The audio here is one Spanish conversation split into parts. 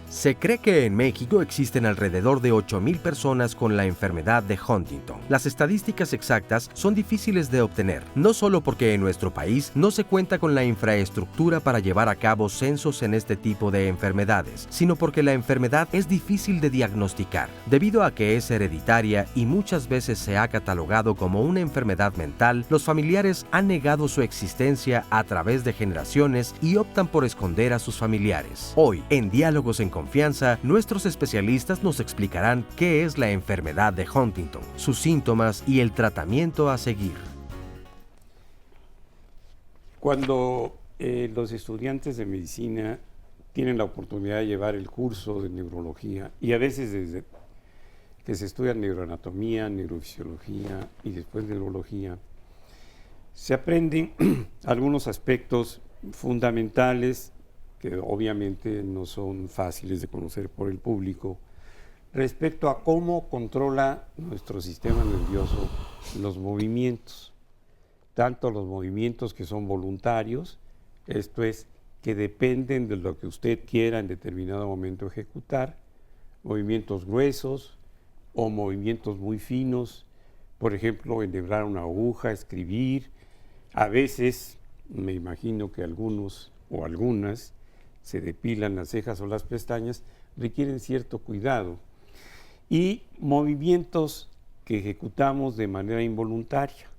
Se cree que en México existen alrededor de 8,000 personas con la enfermedad de Huntington. Las estadísticas exactas son difíciles de obtener, no solo porque en nuestro país no se cuenta con la infraestructura para llevar a cabo censos en este tipo de enfermedades, sino porque la enfermedad es difícil de diagnosticar, debido a que es hereditaria y muchas veces se ha catalogado como una enfermedad mental. Los familiares han negado su existencia a través de generaciones y optan por esconder a sus familiares. Hoy, en Diálogos en Confianza, nuestros especialistas nos explicarán qué es la enfermedad de Huntington, sus síntomas y el tratamiento a seguir. Cuando los estudiantes de medicina tienen la oportunidad de llevar el curso de neurología, y a veces desde que se estudia neuroanatomía, neurofisiología y después neurología, se aprenden algunos aspectos fundamentales que obviamente no son fáciles de conocer por el público, respecto a cómo controla nuestro sistema nervioso los movimientos, tanto los movimientos que son voluntarios, esto es, que dependen de lo que usted quiera en determinado momento ejecutar, movimientos gruesos o movimientos muy finos, por ejemplo, enhebrar una aguja, escribir. A veces, me imagino que algunos o algunas se depilan las cejas o las pestañas, requieren cierto cuidado. Y movimientos que ejecutamos de manera involuntaria.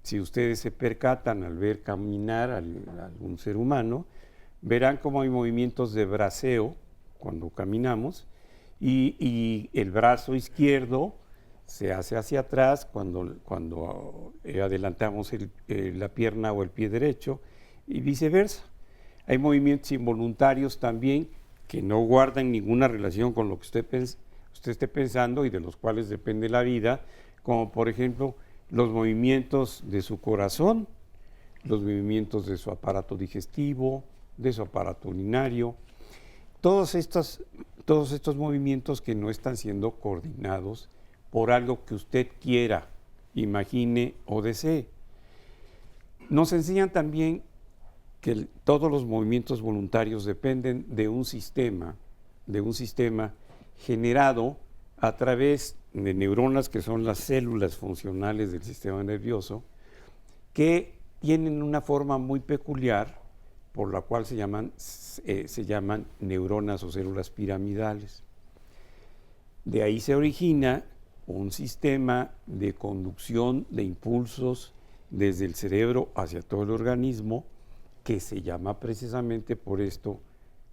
Si ustedes se percatan al ver caminar a algún ser humano, verán cómo hay movimientos de braceo cuando caminamos y el brazo izquierdo se hace hacia atrás cuando adelantamos la pierna o el pie derecho y viceversa. Hay movimientos involuntarios también que no guardan ninguna relación con lo que usted esté pensando y de los cuales depende la vida, como por ejemplo los movimientos de su corazón, los movimientos de su aparato digestivo, de su aparato urinario, todos estos movimientos que no están siendo coordinados por algo que usted quiera, imagine o desee. Nos enseñan también que todos los movimientos voluntarios dependen de un sistema generado a través de neuronas, que son las células funcionales del sistema nervioso, que tienen una forma muy peculiar, por la cual se llaman neuronas o células piramidales. De ahí se origina un sistema de conducción de impulsos desde el cerebro hacia todo el organismo, que se llama precisamente por esto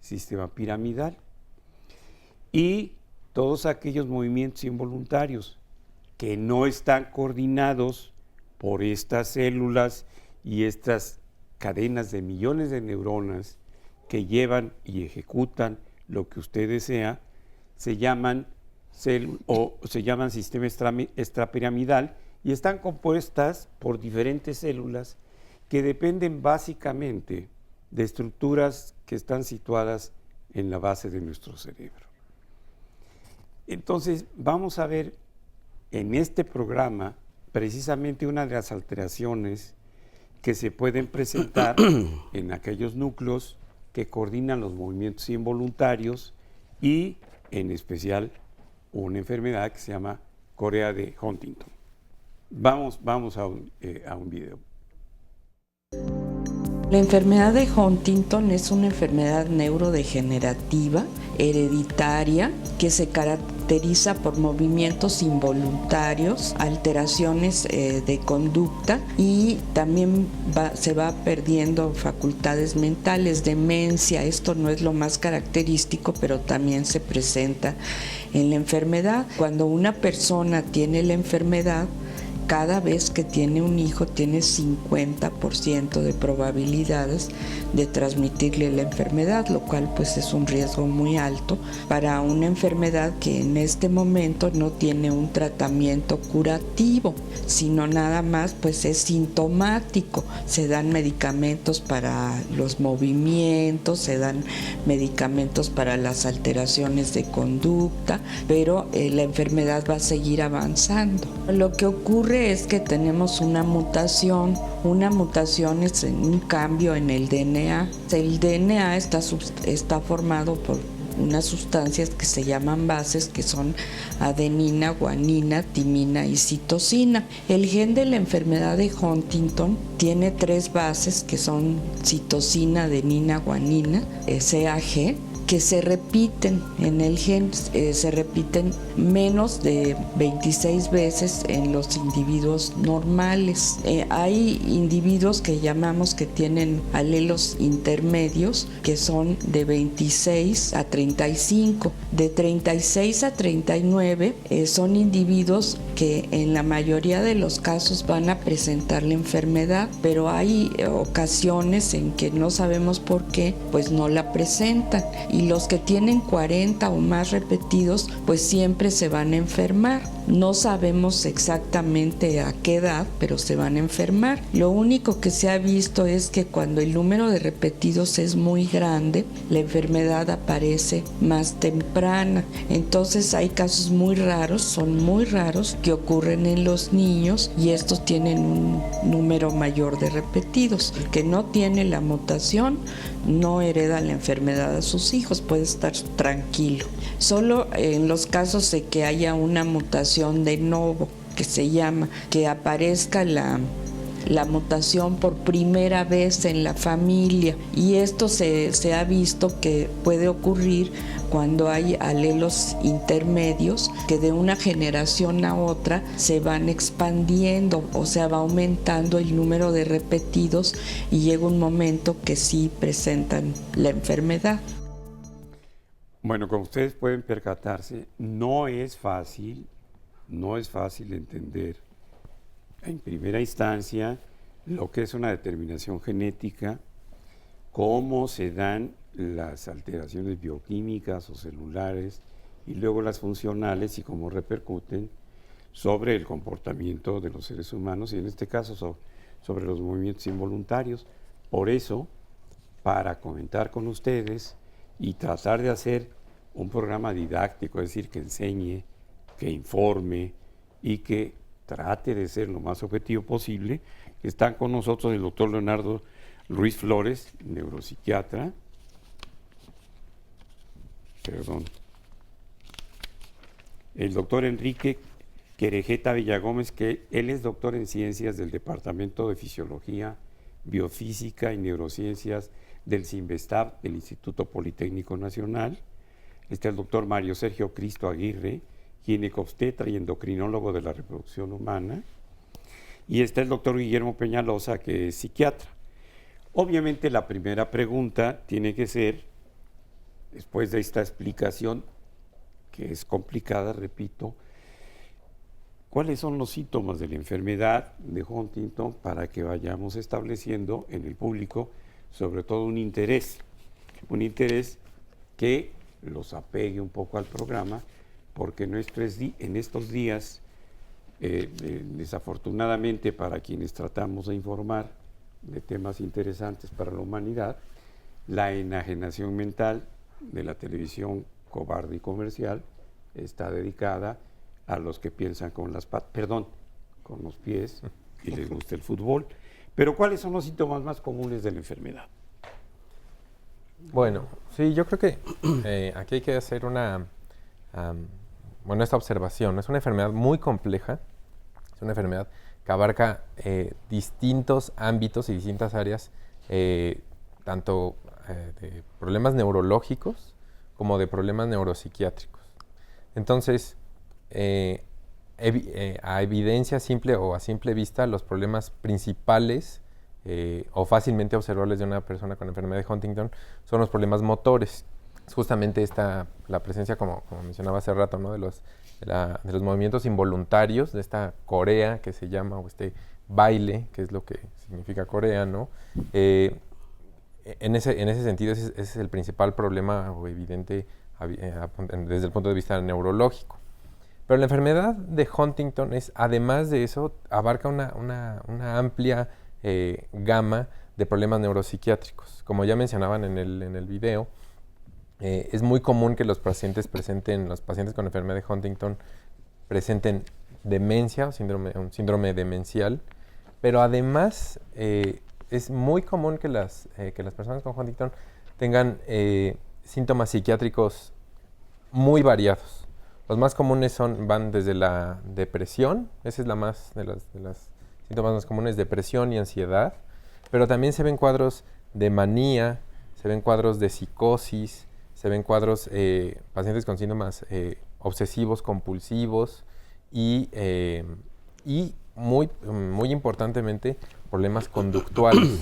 sistema piramidal. Y todos aquellos movimientos involuntarios que no están coordinados por estas células y estas cadenas de millones de neuronas que llevan y ejecutan lo que usted desea, se llaman sistema extrapiramidal y están compuestas por diferentes células que dependen básicamente de estructuras que están situadas en la base de nuestro cerebro. Entonces, vamos a ver en este programa precisamente una de las alteraciones que se pueden presentar en aquellos núcleos que coordinan los movimientos involuntarios y, en especial, una enfermedad que se llama Corea de Huntington. Vamos a un video. La enfermedad de Huntington es una enfermedad neurodegenerativa, hereditaria, que se caracteriza por movimientos involuntarios, alteraciones de conducta y también se va perdiendo facultades mentales, demencia. Esto no es lo más característico, pero también se presenta en la enfermedad. Cuando una persona tiene la enfermedad, cada vez que tiene un hijo tiene 50% de probabilidades de transmitirle la enfermedad, lo cual pues es un riesgo muy alto para una enfermedad que en este momento no tiene un tratamiento curativo, sino nada más pues es sintomático. Se dan medicamentos para los movimientos, se dan medicamentos para las alteraciones de conducta, pero la enfermedad va a seguir avanzando. Lo que ocurre es que tenemos una mutación es un cambio en el DNA. El DNA está formado por unas sustancias que se llaman bases, que son adenina, guanina, timina y citosina. El gen de la enfermedad de Huntington tiene 3 bases que son citosina, adenina, guanina, CAG, que se repiten en el gen, se repiten menos de 26 veces en los individuos normales. Hay individuos que llamamos que tienen alelos intermedios, que son de 26 a 35. De 36 a 39 son individuos que en la mayoría de los casos van a presentar la enfermedad, pero hay ocasiones en que no sabemos por qué, pues no la presentan. Y los que tienen 40 o más repetidos, pues siempre se van a enfermar. No sabemos exactamente a qué edad, pero se van a enfermar. Lo único que se ha visto es que cuando el número de repetidos es muy grande, la enfermedad aparece más temprana. Entonces hay casos muy raros, son muy raros, que ocurren en los niños y estos tienen un número mayor de repetidos. El que no tiene la mutación no hereda la enfermedad a sus hijos, puede estar tranquilo. Solo en los casos de que haya una mutación de novo, que se llama, que aparezca la mutación por primera vez en la familia, y esto se ha visto que puede ocurrir cuando hay alelos intermedios que de una generación a otra se van expandiendo, o sea, va aumentando el número de repetidos y llega un momento que sí presentan la enfermedad. Bueno, como ustedes pueden percatarse, no es fácil entender en primera instancia lo que es una determinación genética, cómo se dan las alteraciones bioquímicas o celulares y luego las funcionales y cómo repercuten sobre el comportamiento de los seres humanos y en este caso sobre los movimientos involuntarios. Por eso, para comentar con ustedes y tratar de hacer un programa didáctico, es decir, que enseñe, que informe y que trate de ser lo más objetivo posible, están con nosotros el doctor Leonardo Ruiz Flores, neuropsiquiatra, el doctor Enrique Querejeta Villagómez, que él es doctor en ciencias del Departamento de Fisiología, Biofísica y Neurociencias del CINVESTAB, del Instituto Politécnico Nacional. Está el doctor Mario Sergio Cristo Aguirre, ginecobstetra y endocrinólogo de la reproducción humana. Y está el doctor Guillermo Peñalosa, que es psiquiatra. Obviamente la primera pregunta tiene que ser, después de esta explicación, que es complicada, repito, ¿cuáles son los síntomas de la enfermedad de Huntington para que vayamos estableciendo en el público, sobre todo un interés que los apegue un poco al programa, porque en estos días, desafortunadamente para quienes tratamos de informar de temas interesantes para la humanidad, la enajenación mental de la televisión cobarde y comercial está dedicada a los que piensan con los pies y les gusta el fútbol. Pero ¿cuáles son los síntomas más comunes de la enfermedad? Bueno, sí, yo creo que aquí hay que hacer esta observación. Es una enfermedad muy compleja, es una enfermedad que abarca distintos ámbitos y distintas áreas, tanto de problemas neurológicos como de problemas neuropsiquiátricos. Entonces, a evidencia simple o a simple vista, los problemas principales o fácilmente observables de una persona con enfermedad de Huntington son los problemas motores. Es justamente la presencia, como mencionaba hace rato, ¿no? de los de los movimientos involuntarios, de esta corea que se llama, o este baile, que es lo que significa corea, ¿no? En ese sentido, ese es el principal problema o evidente desde el punto de vista neurológico. Pero la enfermedad de Huntington además de eso, abarca una amplia gama de problemas neuropsiquiátricos. Como ya mencionaban en el video, es muy común que los pacientes con enfermedad de Huntington presenten demencia o un síndrome demencial, pero además es muy común que las personas con Huntington tengan síntomas psiquiátricos muy variados. Los más comunes van desde la depresión, esa es la más de las síntomas más comunes, depresión y ansiedad, pero también se ven cuadros de manía, se ven cuadros de psicosis, se ven cuadros, pacientes con síntomas obsesivos, compulsivos y muy importantemente, problemas conductuales.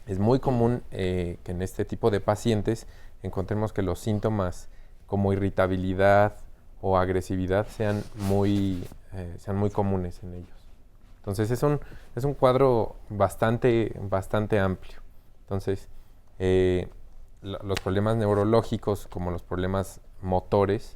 Es muy común que en este tipo de pacientes encontremos que los síntomas como irritabilidad o agresividad sean muy comunes en ellos. Entonces es un cuadro bastante amplio. Entonces, los problemas neurológicos como los problemas motores,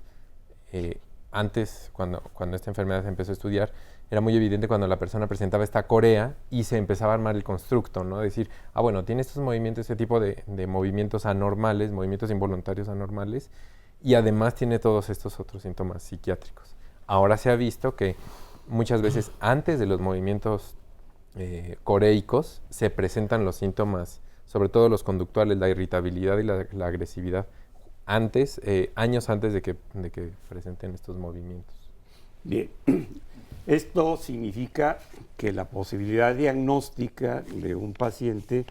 antes cuando esta enfermedad se empezó a estudiar, era muy evidente cuando la persona presentaba esta corea y se empezaba a armar el constructo, ¿no? Decir, bueno, tiene estos movimientos, este tipo de movimientos anormales, movimientos involuntarios anormales, y además tiene todos estos otros síntomas psiquiátricos. Ahora se ha visto que muchas veces antes de los movimientos coreicos se presentan los síntomas, sobre todo los conductuales, la irritabilidad y la agresividad, años antes de que presenten estos movimientos. Bien, esto significa que la posibilidad diagnóstica de un paciente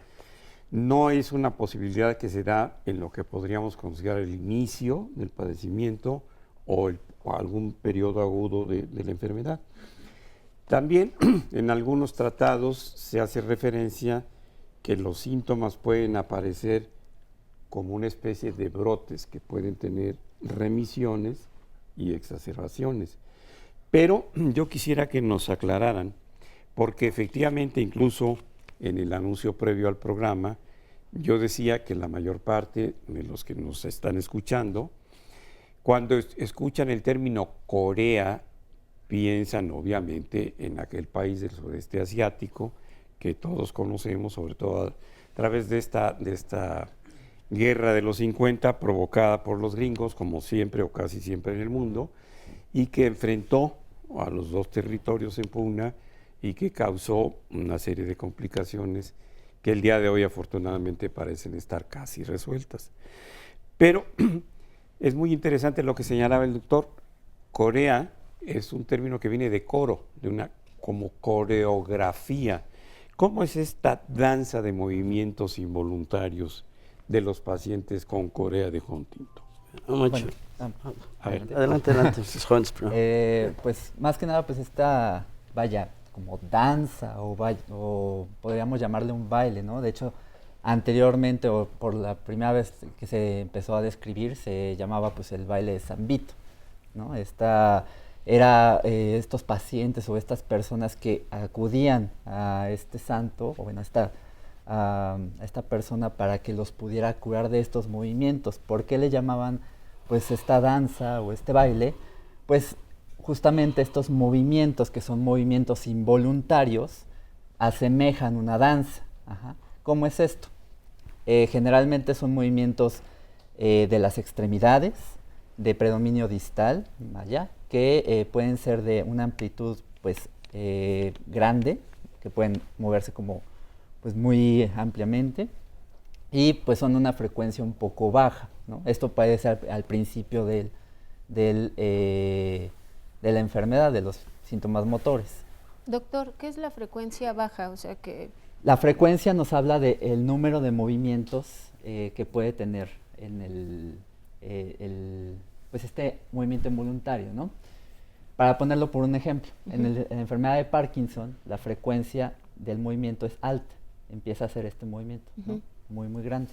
no es una posibilidad que se da en lo que podríamos considerar el inicio del padecimiento o algún periodo agudo de la enfermedad. También en algunos tratados se hace referencia que los síntomas pueden aparecer como una especie de brotes que pueden tener remisiones y exacerbaciones. Pero yo quisiera que nos aclararan, porque efectivamente incluso en el anuncio previo al programa, yo decía que la mayor parte de los que nos están escuchando, cuando escuchan el término Corea, piensan obviamente en aquel país del sudeste asiático que todos conocemos, sobre todo a través de esta guerra de los 50 provocada por los gringos, como siempre o casi siempre en el mundo, y que enfrentó a los dos territorios en pugna y que causó una serie de complicaciones que el día de hoy afortunadamente parecen estar casi resueltas. Pero es muy interesante lo que señalaba el doctor. Corea es un término que viene de coro, como coreografía. ¿Cómo es esta danza de movimientos involuntarios de los pacientes con corea de Huntington? Bueno, adelante, sus jóvenes. Pues más que nada, pues esta, como danza o podríamos llamarle un baile, ¿no? De hecho, anteriormente o por la primera vez que se empezó a describir se llamaba pues el baile de San Vito, ¿no? Estos pacientes o estas personas que acudían a este santo o bueno, a esta persona para que los pudiera curar de estos movimientos. ¿Por qué le llamaban pues esta danza o este baile? Pues justamente estos movimientos, que son movimientos involuntarios, asemejan una danza. Ajá. ¿Cómo es esto? Generalmente son movimientos de las extremidades, de predominio distal, que pueden ser de una amplitud pues, grande, que pueden moverse como pues, muy ampliamente, y pues son una frecuencia un poco baja, ¿no? Esto puede ser al principio de la enfermedad, de los síntomas motores. Doctor, ¿qué es la frecuencia baja? O sea que... La frecuencia nos habla del número de movimientos que puede tener en pues este movimiento involuntario, ¿no? Para ponerlo por un ejemplo, en la enfermedad de Parkinson, la frecuencia del movimiento es alta, empieza a hacer este movimiento, ¿no? Muy, muy grande.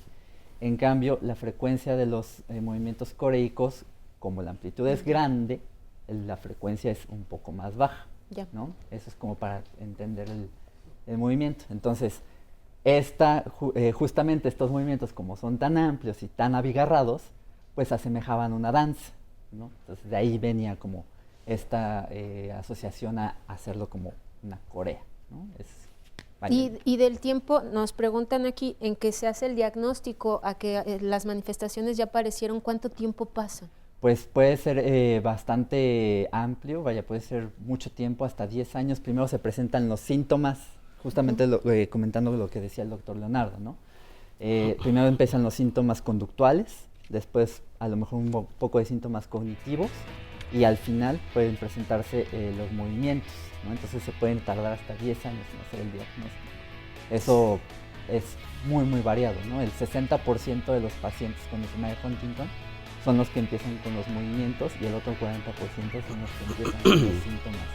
En cambio, la frecuencia de los movimientos coreicos, como la amplitud es grande, la frecuencia es un poco más baja, ¿no? Eso es como para entender el movimiento. Entonces, justamente estos movimientos, como son tan amplios y tan abigarrados, pues asemejaban una danza, ¿no? Entonces, de ahí venía como esta asociación a hacerlo como una corea, ¿no? Y del tiempo, nos preguntan aquí, en que se hace el diagnóstico a que las manifestaciones ya aparecieron, ¿cuánto tiempo pasa? Pues puede ser bastante amplio, puede ser mucho tiempo, hasta 10 años. Primero se presentan los síntomas, justamente comentando lo que decía el doctor Leonardo, ¿no? Primero empiezan los síntomas conductuales, después a lo mejor un poco de síntomas cognitivos, y al final pueden presentarse los movimientos, ¿no? Entonces se pueden tardar hasta 10 años en hacer el diagnóstico. Eso es muy, muy variado, ¿no? El 60% de los pacientes con enfermedad de Huntington son los que empiezan con los movimientos y el otro 40% son los que empiezan con los síntomas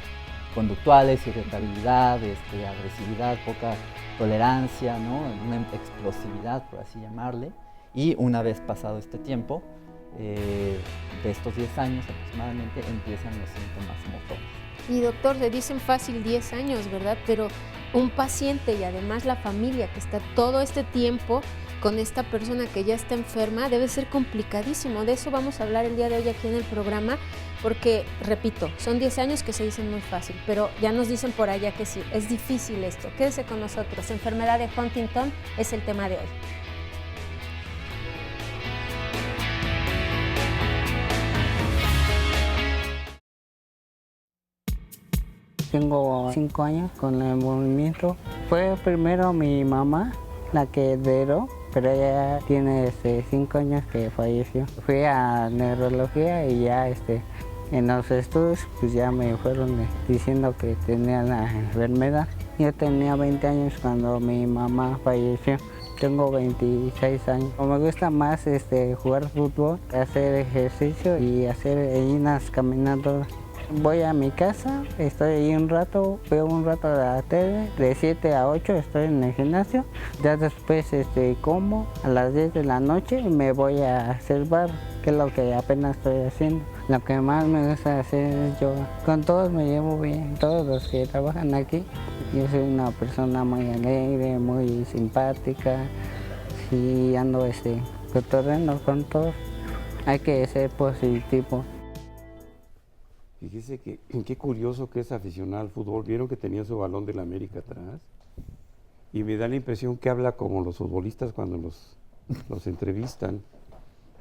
conductuales, irritabilidad, agresividad, poca tolerancia, ¿no? Una explosividad, por así llamarle. Y una vez pasado este tiempo, de estos 10 años aproximadamente, empiezan los síntomas motores. Y doctor, le dicen fácil 10 años, ¿verdad? Pero un paciente y además la familia que está todo este tiempo con esta persona que ya está enferma, debe ser complicadísimo. De eso vamos a hablar el día de hoy aquí en el programa, porque, repito, son 10 años que se dicen muy fácil, pero ya nos dicen por allá que sí, es difícil esto. Quédese con nosotros. Enfermedad de Huntington es el tema de hoy. Tengo 5 años con el movimiento. Fue primero mi mamá la que heredó, pero ella tiene 5 años que falleció. Fui a neurología y ya en los estudios pues ya me fueron diciendo que tenía la enfermedad. Yo tenía 20 años cuando mi mamá falleció. Tengo 26 años. Me gusta más jugar fútbol, hacer ejercicio y hacer unas caminadoras. Voy a mi casa, estoy ahí un rato, veo un rato la tele, de 7 a 8 estoy en el gimnasio, ya después como a las 10 de la noche y me voy a hacer bar, que es lo que apenas estoy haciendo. Lo que más me gusta hacer es yoga. Con todos me llevo bien, todos los que trabajan aquí. Yo soy una persona muy alegre, muy simpática, sí ando cotorreando con todos. Hay que ser positivo. Fíjese que qué curioso que es aficionado al fútbol. ¿Vieron que tenía su balón de la América atrás? Y me da la impresión que habla como los futbolistas cuando los entrevistan,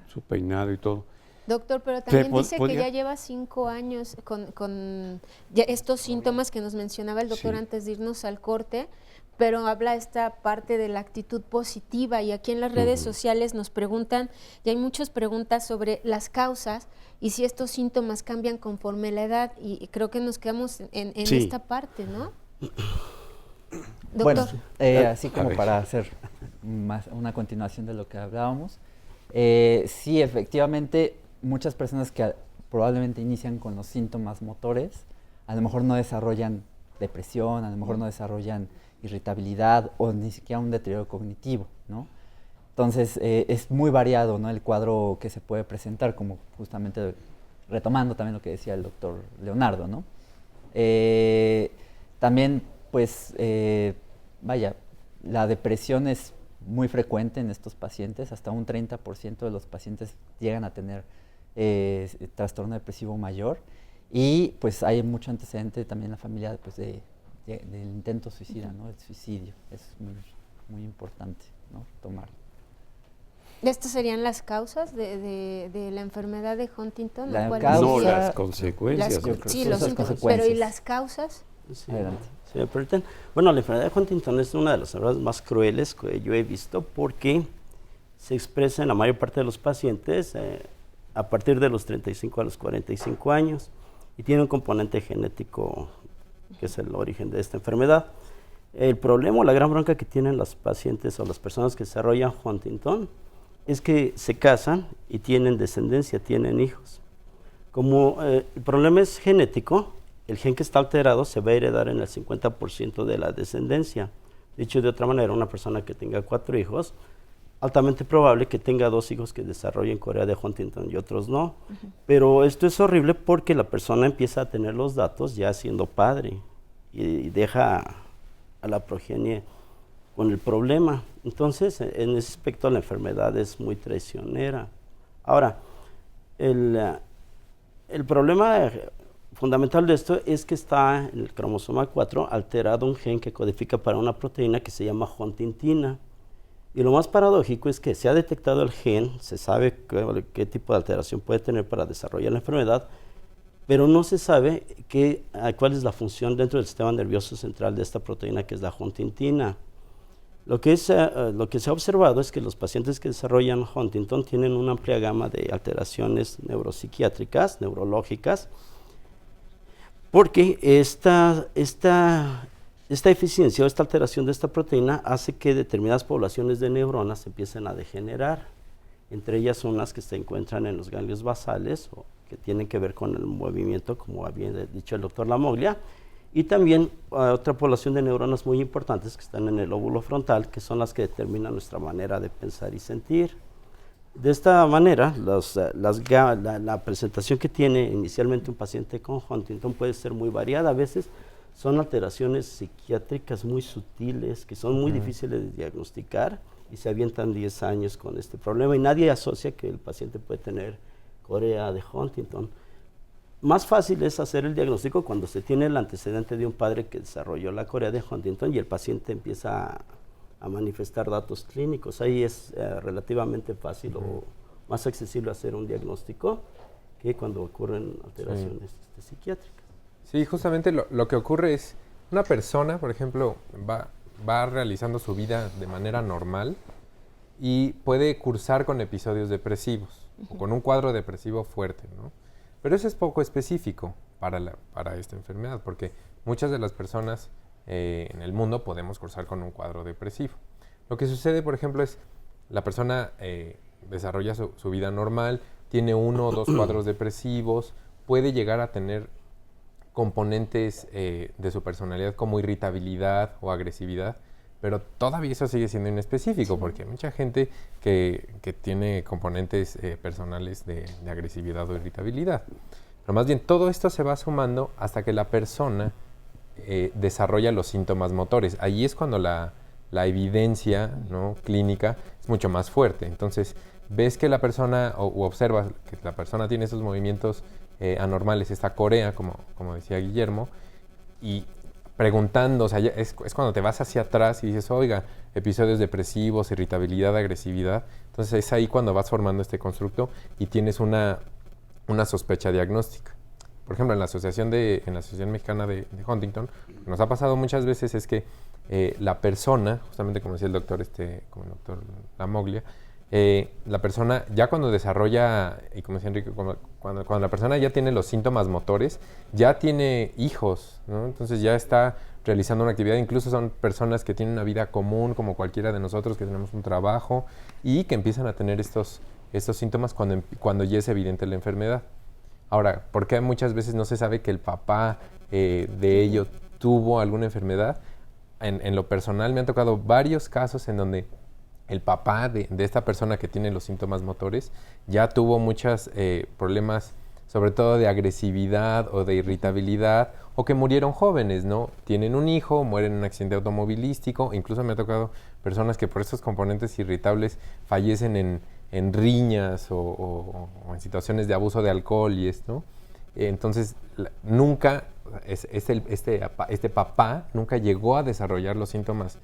su peinado y todo. Doctor, pero también dice que ya lleva 5 años con ya estos síntomas que nos mencionaba el doctor antes de irnos al corte, pero habla esta parte de la actitud positiva, y aquí en las redes sociales nos preguntan, y hay muchas preguntas sobre las causas y si estos síntomas cambian conforme la edad, y creo que nos quedamos en esta parte, ¿no? Doctor. Bueno, así como para hacer una continuación de lo que hablábamos, sí, efectivamente, muchas personas que probablemente inician con los síntomas motores, a lo mejor no desarrollan depresión, a lo mejor no desarrollan irritabilidad o ni siquiera un deterioro cognitivo, ¿no? Entonces, es muy variado, ¿no?, el cuadro que se puede presentar, como justamente retomando también lo que decía el doctor Leonardo, ¿no? También, pues, la depresión es muy frecuente en estos pacientes, hasta un 30% de los pacientes llegan a tener trastorno depresivo mayor, y pues hay mucho antecedente también en la familia pues, del intento suicida, ¿no? El suicidio es muy, muy importante, ¿no?, tomarlo. ¿Estas serían las causas de la enfermedad de Huntington? No, las consecuencias. Sí, los síntomas, pero ¿y las causas? Sí. Adelante. Sí, bueno, la enfermedad de Huntington es una de las enfermedades más crueles que yo he visto, porque se expresa en la mayor parte de los pacientes a partir de los 35 a los 45 años y tiene un componente genético que es el origen de esta enfermedad. El problema o la gran bronca que tienen los pacientes o las personas que desarrollan Huntington es que se casan y tienen descendencia, tienen hijos. Como el problema es genético, el gen que está alterado se va a heredar en el 50% de la descendencia. Dicho de otra manera, una persona que tenga 4 hijos, altamente probable que tenga 2 hijos que desarrollen corea de Huntington y otros no. Pero esto es horrible porque la persona empieza a tener los datos ya siendo padre y deja a la progenie con el problema. Entonces, en ese aspecto la enfermedad es muy traicionera. Ahora, el problema fundamental de esto es que está en el cromosoma 4 alterado un gen que codifica para una proteína que se llama huntingtina. Y lo más paradójico es que se ha detectado el gen, se sabe qué tipo de alteración puede tener para desarrollar la enfermedad, pero no se sabe cuál es la función dentro del sistema nervioso central de esta proteína que es la huntingtina. Lo que se ha observado es que los pacientes que desarrollan Huntington tienen una amplia gama de alteraciones neuropsiquiátricas, neurológicas, porque esta eficiencia o esta alteración de esta proteína hace que determinadas poblaciones de neuronas empiecen a degenerar. Entre ellas unas que se encuentran en los ganglios basales o que tienen que ver con el movimiento, como había dicho el doctor Lamoglia, y también otra población de neuronas muy importantes que están en el lóbulo frontal, que son las que determinan nuestra manera de pensar y sentir. De esta manera, la presentación que tiene inicialmente un paciente con Huntington puede ser muy variada. A veces son alteraciones psiquiátricas muy sutiles, que son muy difíciles de diagnosticar y se avientan 10 años con este problema y nadie asocia que el paciente puede tener corea de Huntington. Más fácil es hacer el diagnóstico cuando se tiene el antecedente de un padre que desarrolló la corea de Huntington y el paciente empieza a manifestar datos clínicos. Ahí es relativamente fácil o más accesible hacer un diagnóstico que cuando ocurren alteraciones psiquiátricas. Sí, justamente lo que ocurre es, una persona, por ejemplo, va realizando su vida de manera normal y puede cursar con episodios depresivos o con un cuadro depresivo fuerte, ¿no? Pero eso es poco específico para esta enfermedad, porque muchas de las personas en el mundo podemos cursar con un cuadro depresivo. Lo que sucede, por ejemplo, es la persona desarrolla su vida normal, tiene 1 o 2 cuadros depresivos, puede llegar a tener componentes de su personalidad como irritabilidad o agresividad, pero todavía eso sigue siendo inespecífico, porque hay mucha gente que tiene componentes personales de agresividad o irritabilidad. Pero más bien todo esto se va sumando hasta que la persona desarrolla los síntomas motores. Ahí es cuando la evidencia, ¿no?, clínica es mucho más fuerte. Entonces ves que la persona, o observas que la persona tiene esos movimientos anormales, esta corea, como decía Guillermo, y preguntando, o sea, es cuando te vas hacia atrás y dices, oiga, episodios depresivos, irritabilidad, agresividad. Entonces es ahí cuando vas formando este constructo y tienes una sospecha diagnóstica. Por ejemplo, en la Asociación Mexicana de Huntington, lo que nos ha pasado muchas veces es que la persona, justamente como decía el doctor, como el doctor Lamoglia, la persona ya cuando desarrolla, y como decía Enrique, cuando la persona ya tiene los síntomas motores, ya tiene hijos, ¿no? Entonces ya está realizando una actividad, incluso son personas que tienen una vida común como cualquiera de nosotros, que tenemos un trabajo y que empiezan a tener estos síntomas cuando ya es evidente la enfermedad. Ahora, ¿por qué muchas veces no se sabe que el papá de ello tuvo alguna enfermedad? En lo personal me han tocado varios casos en donde el papá de esta persona que tiene los síntomas motores ya tuvo muchos problemas, sobre todo de agresividad o de irritabilidad, o que murieron jóvenes, ¿no? Tienen un hijo, mueren en un accidente automovilístico, incluso me ha tocado personas que por estos componentes irritables fallecen en riñas o en situaciones de abuso de alcohol y esto. Entonces, nunca, este papá nunca llegó a desarrollar los síntomas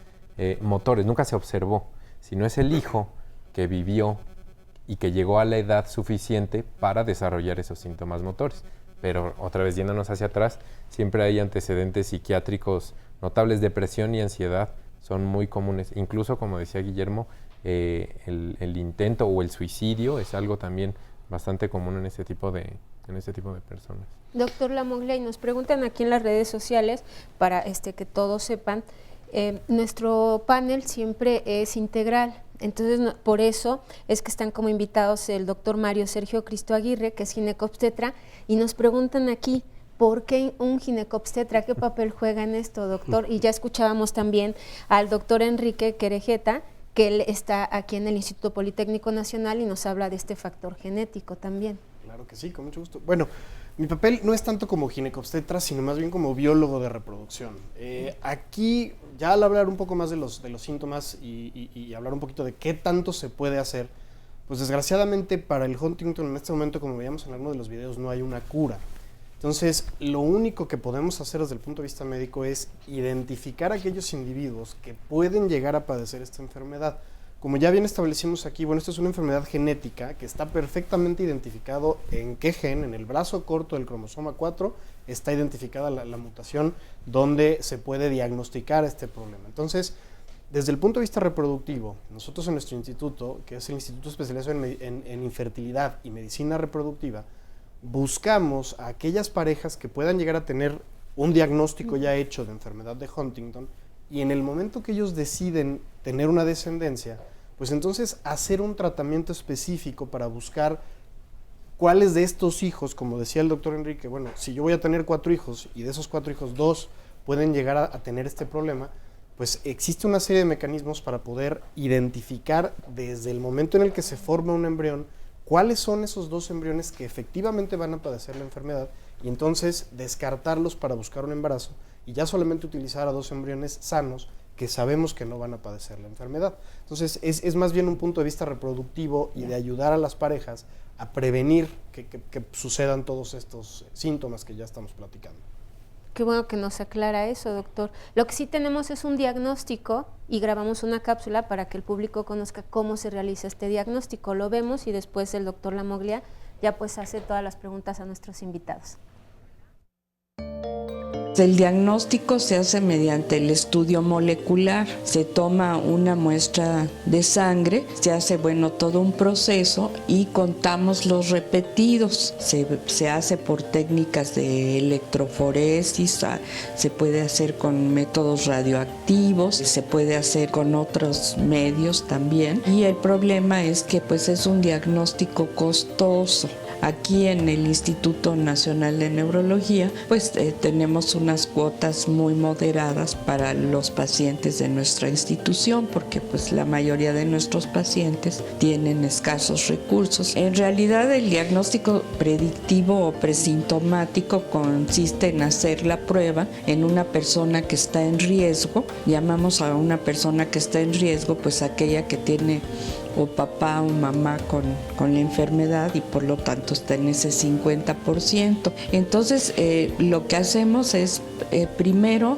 motores, nunca se observó. Si no es el hijo que vivió y que llegó a la edad suficiente para desarrollar esos síntomas motores. Pero otra vez, yéndonos hacia atrás, siempre hay antecedentes psiquiátricos notables. Depresión y ansiedad son muy comunes. Incluso, como decía Guillermo, el intento o el suicidio es algo también bastante común en este tipo de personas. Doctor Lamoglia, y nos preguntan aquí en las redes sociales, para que todos sepan, nuestro panel siempre es integral, entonces por eso es que están como invitados el doctor Mario Sergio Cristo Aguirre, que es ginecobstetra, y nos preguntan aquí, ¿por qué un ginecobstetra? ¿Qué papel juega en esto, doctor? Y ya escuchábamos también al doctor Enrique Querejeta, que él está aquí en el Instituto Politécnico Nacional y nos habla de este factor genético también. Claro que sí, con mucho gusto. Bueno, mi papel no es tanto como ginecobstetra, sino más bien como biólogo de reproducción. Aquí, ya al hablar un poco más de los síntomas y hablar un poquito de qué tanto se puede hacer, pues desgraciadamente para el Huntington en este momento, como veíamos en alguno de los videos, no hay una cura. Entonces, lo único que podemos hacer desde el punto de vista médico es identificar a aquellos individuos que pueden llegar a padecer esta enfermedad. Como ya bien establecimos aquí, bueno, esto es una enfermedad genética que está perfectamente identificado en qué gen, en el brazo corto del cromosoma 4, está identificada la mutación donde se puede diagnosticar este problema. Entonces, desde el punto de vista reproductivo, nosotros en nuestro instituto, que es el Instituto Especializado en Infertilidad y Medicina Reproductiva, buscamos a aquellas parejas que puedan llegar a tener un diagnóstico ya hecho de enfermedad de Huntington, y en el momento que ellos deciden tener una descendencia, pues entonces hacer un tratamiento específico para buscar cuáles de estos hijos, como decía el doctor Enrique, bueno, si yo voy a tener 4 hijos y de esos 4 hijos 2 pueden llegar a tener este problema, pues existe una serie de mecanismos para poder identificar desde el momento en el que se forma un embrión cuáles son esos 2 embriones que efectivamente van a padecer la enfermedad y entonces descartarlos para buscar un embarazo y ya solamente utilizar a 2 embriones sanos que sabemos que no van a padecer la enfermedad. Entonces es más bien un punto de vista reproductivo y de ayudar a las parejas a prevenir que sucedan todos estos síntomas que ya estamos platicando. Qué bueno que nos aclara eso, doctor. Lo que sí tenemos es un diagnóstico y grabamos una cápsula para que el público conozca cómo se realiza este diagnóstico. Lo vemos y después el doctor Lamoglia ya pues hace todas las preguntas a nuestros invitados. El diagnóstico se hace mediante el estudio molecular. Se toma una muestra de sangre, se hace todo un proceso y contamos los repetidos. Se hace por técnicas de electroforesis, se puede hacer con métodos radioactivos, se puede hacer con otros medios también. Y el problema es que pues es un diagnóstico costoso. Aquí en el Instituto Nacional de Neurología, pues tenemos unas cuotas muy moderadas para los pacientes de nuestra institución, porque pues la mayoría de nuestros pacientes tienen escasos recursos. En realidad el diagnóstico predictivo o presintomático consiste en hacer la prueba en una persona que está en riesgo. Llamamos a una persona que está en riesgo, pues aquella que tiene o papá o mamá con la enfermedad y por lo tanto está en ese 50%. Entonces lo que hacemos es primero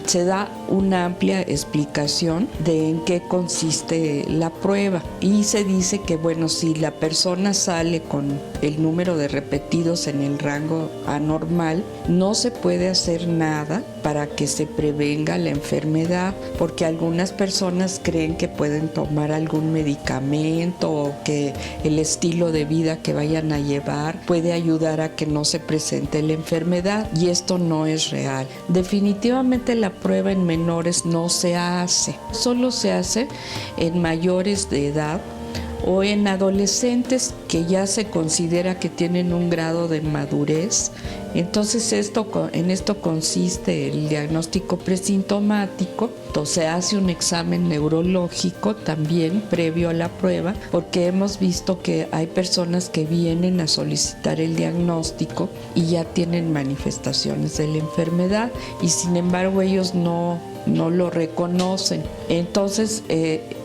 se da una amplia explicación de en qué consiste la prueba y se dice que si la persona sale con el número de repetidos en el rango anormal, no se puede hacer nada para que se prevenga la enfermedad, porque algunas personas creen que pueden tomar algún medicamento o que el estilo de vida que vayan a llevar puede ayudar a que no se presente la enfermedad, y esto no es real. Definitivamente la prueba en menores no se hace, solo se hace en mayores de edad o en adolescentes que ya se considera que tienen un grado de madurez. Entonces en esto consiste el diagnóstico presintomático. Entonces se hace un examen neurológico también previo a la prueba, porque hemos visto que hay personas que vienen a solicitar el diagnóstico y ya tienen manifestaciones de la enfermedad y sin embargo ellos no lo reconocen. Entonces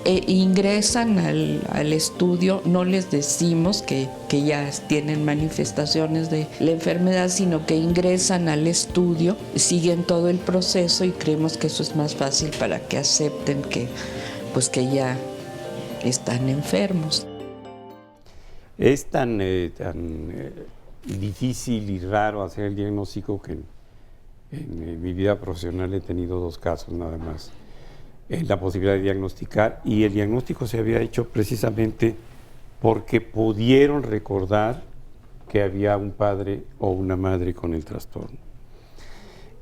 ingresan al estudio, no les decimos que ya tienen manifestaciones de la enfermedad, sino que ingresan al estudio, siguen todo el proceso y creemos que eso es más fácil para que acepten que ya están enfermos. Es tan difícil y raro hacer el diagnóstico que en mi vida profesional he tenido 2 casos nada más. La posibilidad de diagnosticar, y el diagnóstico se había hecho precisamente porque pudieron recordar que había un padre o una madre con el trastorno.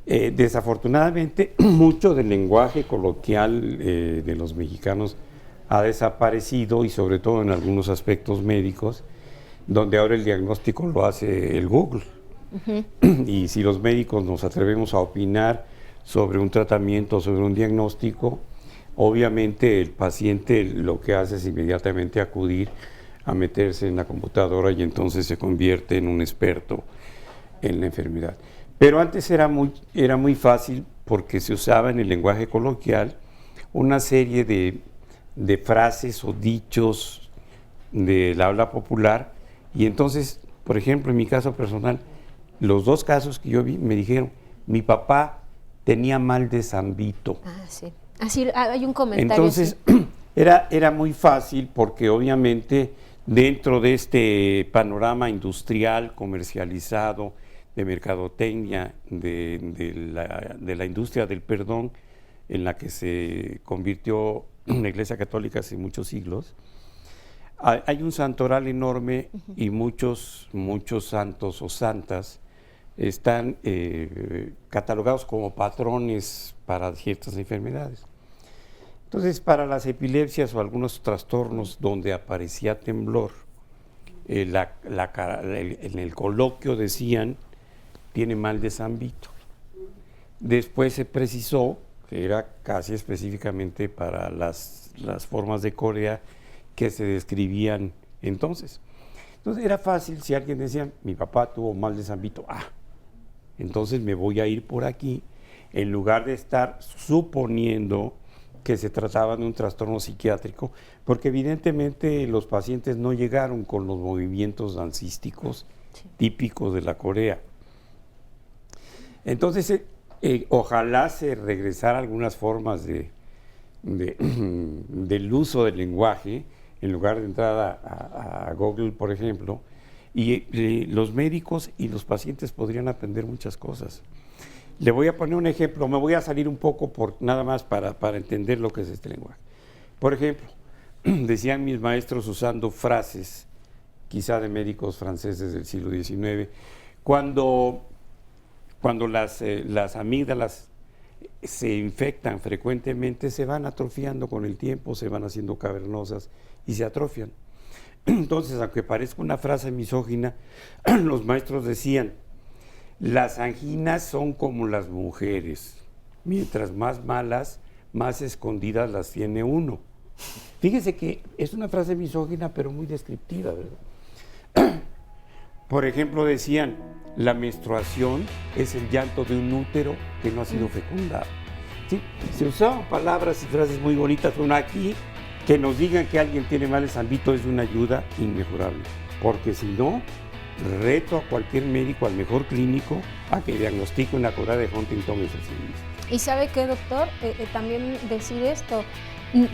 Desafortunadamente, mucho del lenguaje coloquial de los mexicanos ha desaparecido, y sobre todo en algunos aspectos médicos, donde ahora el diagnóstico lo hace el Google. Y si los médicos nos atrevemos a opinar sobre un tratamiento, sobre un diagnóstico, obviamente el paciente lo que hace es inmediatamente acudir a meterse en la computadora y entonces se convierte en un experto en la enfermedad. Pero antes era muy fácil porque se usaba en el lenguaje coloquial una serie de frases o dichos del habla popular, y entonces, por ejemplo, en mi caso personal, los 2 casos que yo vi me dijeron, mi papá tenía mal de San Vito. Ah, sí. Así hay un comentario. Entonces, era muy fácil porque obviamente dentro de este panorama industrial, comercializado, de mercadotecnia, de la industria del perdón, en la que se convirtió la Iglesia Católica hace muchos siglos, hay un santoral enorme y muchos santos o santas están catalogados como patrones para ciertas enfermedades. Entonces, para las epilepsias o algunos trastornos donde aparecía temblor, en el coloquio decían, tiene mal de San Vito. Después se precisó que era casi específicamente para las formas de Corea que se describían entonces. Entonces era fácil si alguien decía, mi papá tuvo mal de San Vito, entonces me voy a ir por aquí, en lugar de estar suponiendo que se trataba de un trastorno psiquiátrico, porque evidentemente los pacientes no llegaron con los movimientos dancísticos típicos de la Corea. Entonces, ojalá se regresara algunas formas del uso del lenguaje, en lugar de entrar a Google, por ejemplo, y los médicos y los pacientes podrían aprender muchas cosas. Le voy a poner un ejemplo, me voy a salir un poco nada más para entender lo que es este lenguaje. Por ejemplo, decían mis maestros usando frases, quizá de médicos franceses del siglo XIX, cuando las amígdalas se infectan frecuentemente, se van atrofiando con el tiempo, se van haciendo cavernosas y se atrofian. Entonces, aunque parezca una frase misógina, los maestros decían, las anginas son como las mujeres, mientras más malas, más escondidas las tiene uno. Fíjese que es una frase misógina, pero muy descriptiva, ¿verdad? Por ejemplo, decían, la menstruación es el llanto de un útero que no ha sido fecundado. ¿Sí? Se usaban palabras y frases muy bonitas, pero aquí que nos digan que alguien tiene mal de San Vito es una ayuda inmejorable, porque si no, reto a cualquier médico, al mejor clínico, a que diagnostique una cura de Huntington y sus. Y ¿sabe qué, doctor? También decir esto,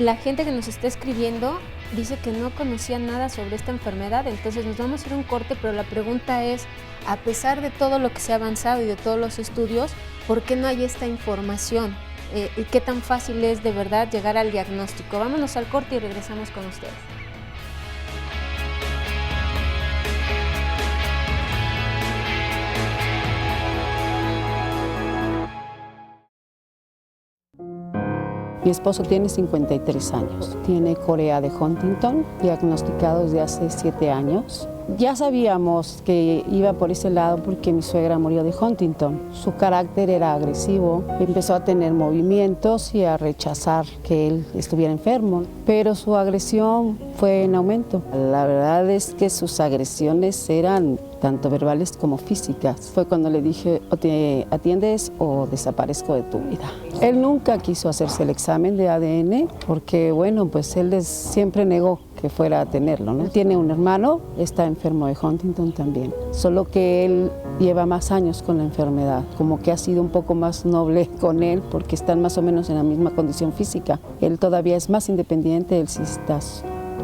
la gente que nos está escribiendo dice que no conocía nada sobre esta enfermedad, entonces nos vamos a ir a un corte, pero la pregunta es, a pesar de todo lo que se ha avanzado y de todos los estudios, ¿por qué no hay esta información? ¿Y qué tan fácil es de verdad llegar al diagnóstico? Vámonos al corte y regresamos con ustedes. Mi esposo tiene 53 años, tiene corea de Huntington, diagnosticado desde hace 7 años. Ya sabíamos que iba por ese lado porque mi suegra murió de Huntington. Su carácter era agresivo, empezó a tener movimientos y a rechazar que él estuviera enfermo, pero su agresión fue en aumento. La verdad es que sus agresiones eran tanto verbales como físicas. Fue cuando le dije, o te atiendes o desaparezco de tu vida. Él nunca quiso hacerse el examen de ADN porque, bueno, pues él siempre negó que fuera a tenerlo, ¿no? Tiene un hermano, está enfermo de Huntington también, solo que él lleva más años con la enfermedad, como que ha sido un poco más noble con él porque están más o menos en la misma condición física. Él todavía es más independiente, él sí está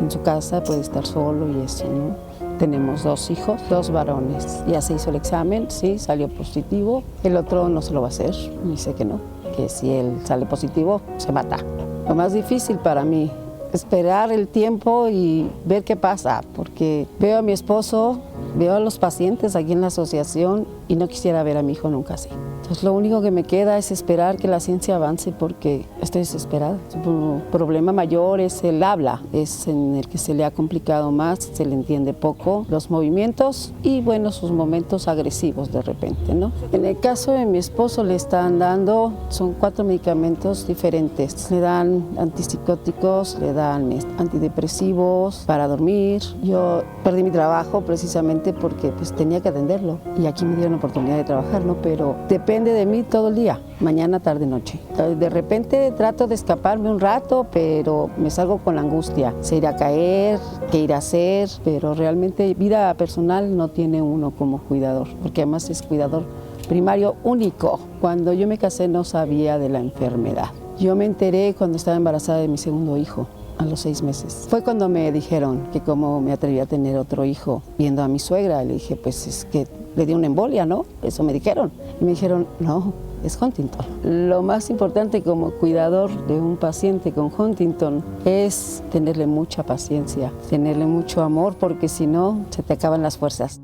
en su casa, puede estar solo y eso, ¿no? Tenemos 2 hijos, 2 varones. Ya se hizo el examen, sí, salió positivo. El otro no se lo va a hacer, dice que no, que si él sale positivo, se mata. Lo más difícil para mí, esperar el tiempo y ver qué pasa, porque veo a mi esposo, veo a los pacientes aquí en la asociación y no quisiera ver a mi hijo nunca así. Pues lo único que me queda es esperar que la ciencia avance porque estoy desesperada. Su problema mayor es el habla, es en el que se le ha complicado más, se le entiende poco los movimientos y bueno, sus momentos agresivos de repente, ¿no? En el caso de mi esposo le están dando, son 4 medicamentos diferentes. Le dan antipsicóticos, le dan antidepresivos para dormir. Yo perdí mi trabajo precisamente porque pues tenía que atenderlo y aquí me dieron la oportunidad de trabajarlo, pero depende de mí todo el día, mañana, tarde, noche. De repente trato de escaparme un rato, pero me salgo con la angustia. Se irá a caer, qué irá a hacer, pero realmente vida personal no tiene uno como cuidador, porque además es cuidador primario único. Cuando yo me casé no sabía de la enfermedad. Yo me enteré cuando estaba embarazada de mi segundo hijo, a los 6 meses. Fue cuando me dijeron que cómo me atreví a tener otro hijo viendo a mi suegra. Le dije, pues es que le dio una embolia, ¿no? Eso me dijeron. Y me dijeron, no, es Huntington. Lo más importante como cuidador de un paciente con Huntington es tenerle mucha paciencia, tenerle mucho amor, porque si no, se te acaban las fuerzas.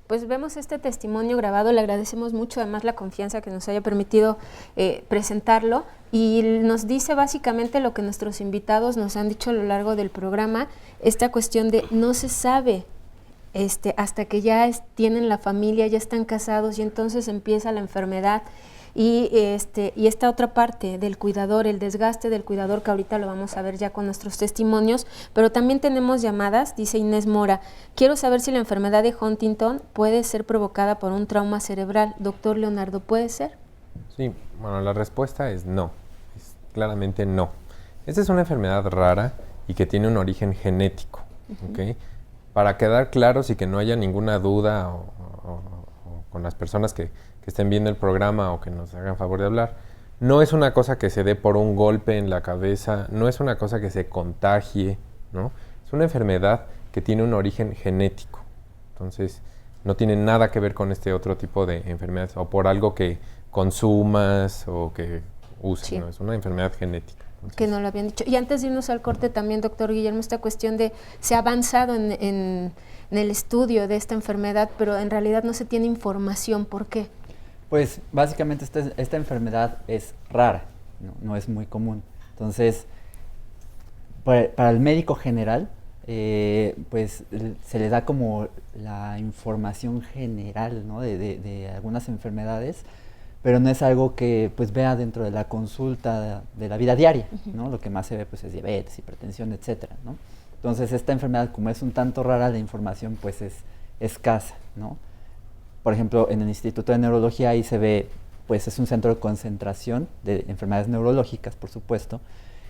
Pues vemos este testimonio grabado, le agradecemos mucho además la confianza que nos haya permitido presentarlo y nos dice básicamente lo que nuestros invitados nos han dicho a lo largo del programa, esta cuestión de no se sabe hasta que ya tienen la familia, ya están casados y entonces empieza la enfermedad y esta otra parte del cuidador, el desgaste del cuidador, que ahorita lo vamos a ver ya con nuestros testimonios, pero también tenemos llamadas. Dice Inés Mora, quiero saber si la enfermedad de Huntington puede ser provocada por un trauma cerebral. Doctor Leonardo, ¿puede ser? Sí, bueno, la respuesta es no, es claramente no. Esta es una enfermedad rara y que tiene un origen genético, ¿ok? Para quedar claros y que no haya ninguna duda o con las personas que estén viendo el programa o que nos hagan favor de hablar, no es una cosa que se dé por un golpe en la cabeza, no es una cosa que se contagie, ¿no? Es una enfermedad que tiene un origen genético. Entonces, no tiene nada que ver con este otro tipo de enfermedades o por algo que consumas o que uses, sí. ¿No? Es una enfermedad genética. Entonces, que no lo habían dicho. Y antes de irnos al corte también, doctor Guillermo, esta cuestión de se ha avanzado en el estudio de esta enfermedad, pero en realidad no se tiene información. ¿Por qué? Pues básicamente esta enfermedad es rara, no es muy común. Entonces, para el médico general, pues se le da como la información general, ¿no? de algunas enfermedades, pero no es algo que pues vea dentro de la consulta de la vida diaria, ¿no? Lo que más se ve pues es diabetes, hipertensión, etcétera, ¿no? Entonces esta enfermedad, como es un tanto rara, la información pues es escasa, ¿no? Por ejemplo, en el Instituto de Neurología ahí se ve, pues es un centro de concentración de enfermedades neurológicas, por supuesto,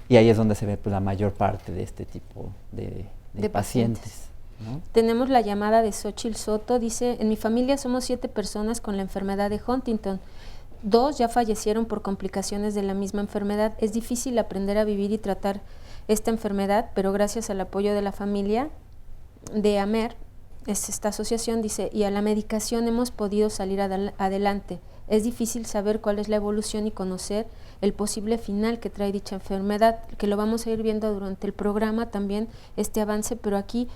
y ahí es donde se ve pues, la mayor parte de este tipo de pacientes, ¿no? Tenemos la llamada de Xochitl Soto, dice, en mi familia somos 7 personas con la enfermedad de Huntington, 2 ya fallecieron por complicaciones de la misma enfermedad, es difícil aprender a vivir y tratar esta enfermedad, pero gracias al apoyo de la familia de AMER, es esta asociación, dice, y a la medicación hemos podido salir adelante. Es difícil saber cuál es la evolución y conocer el posible final que trae dicha enfermedad, que lo vamos a ir viendo durante el programa también, este avance, pero aquí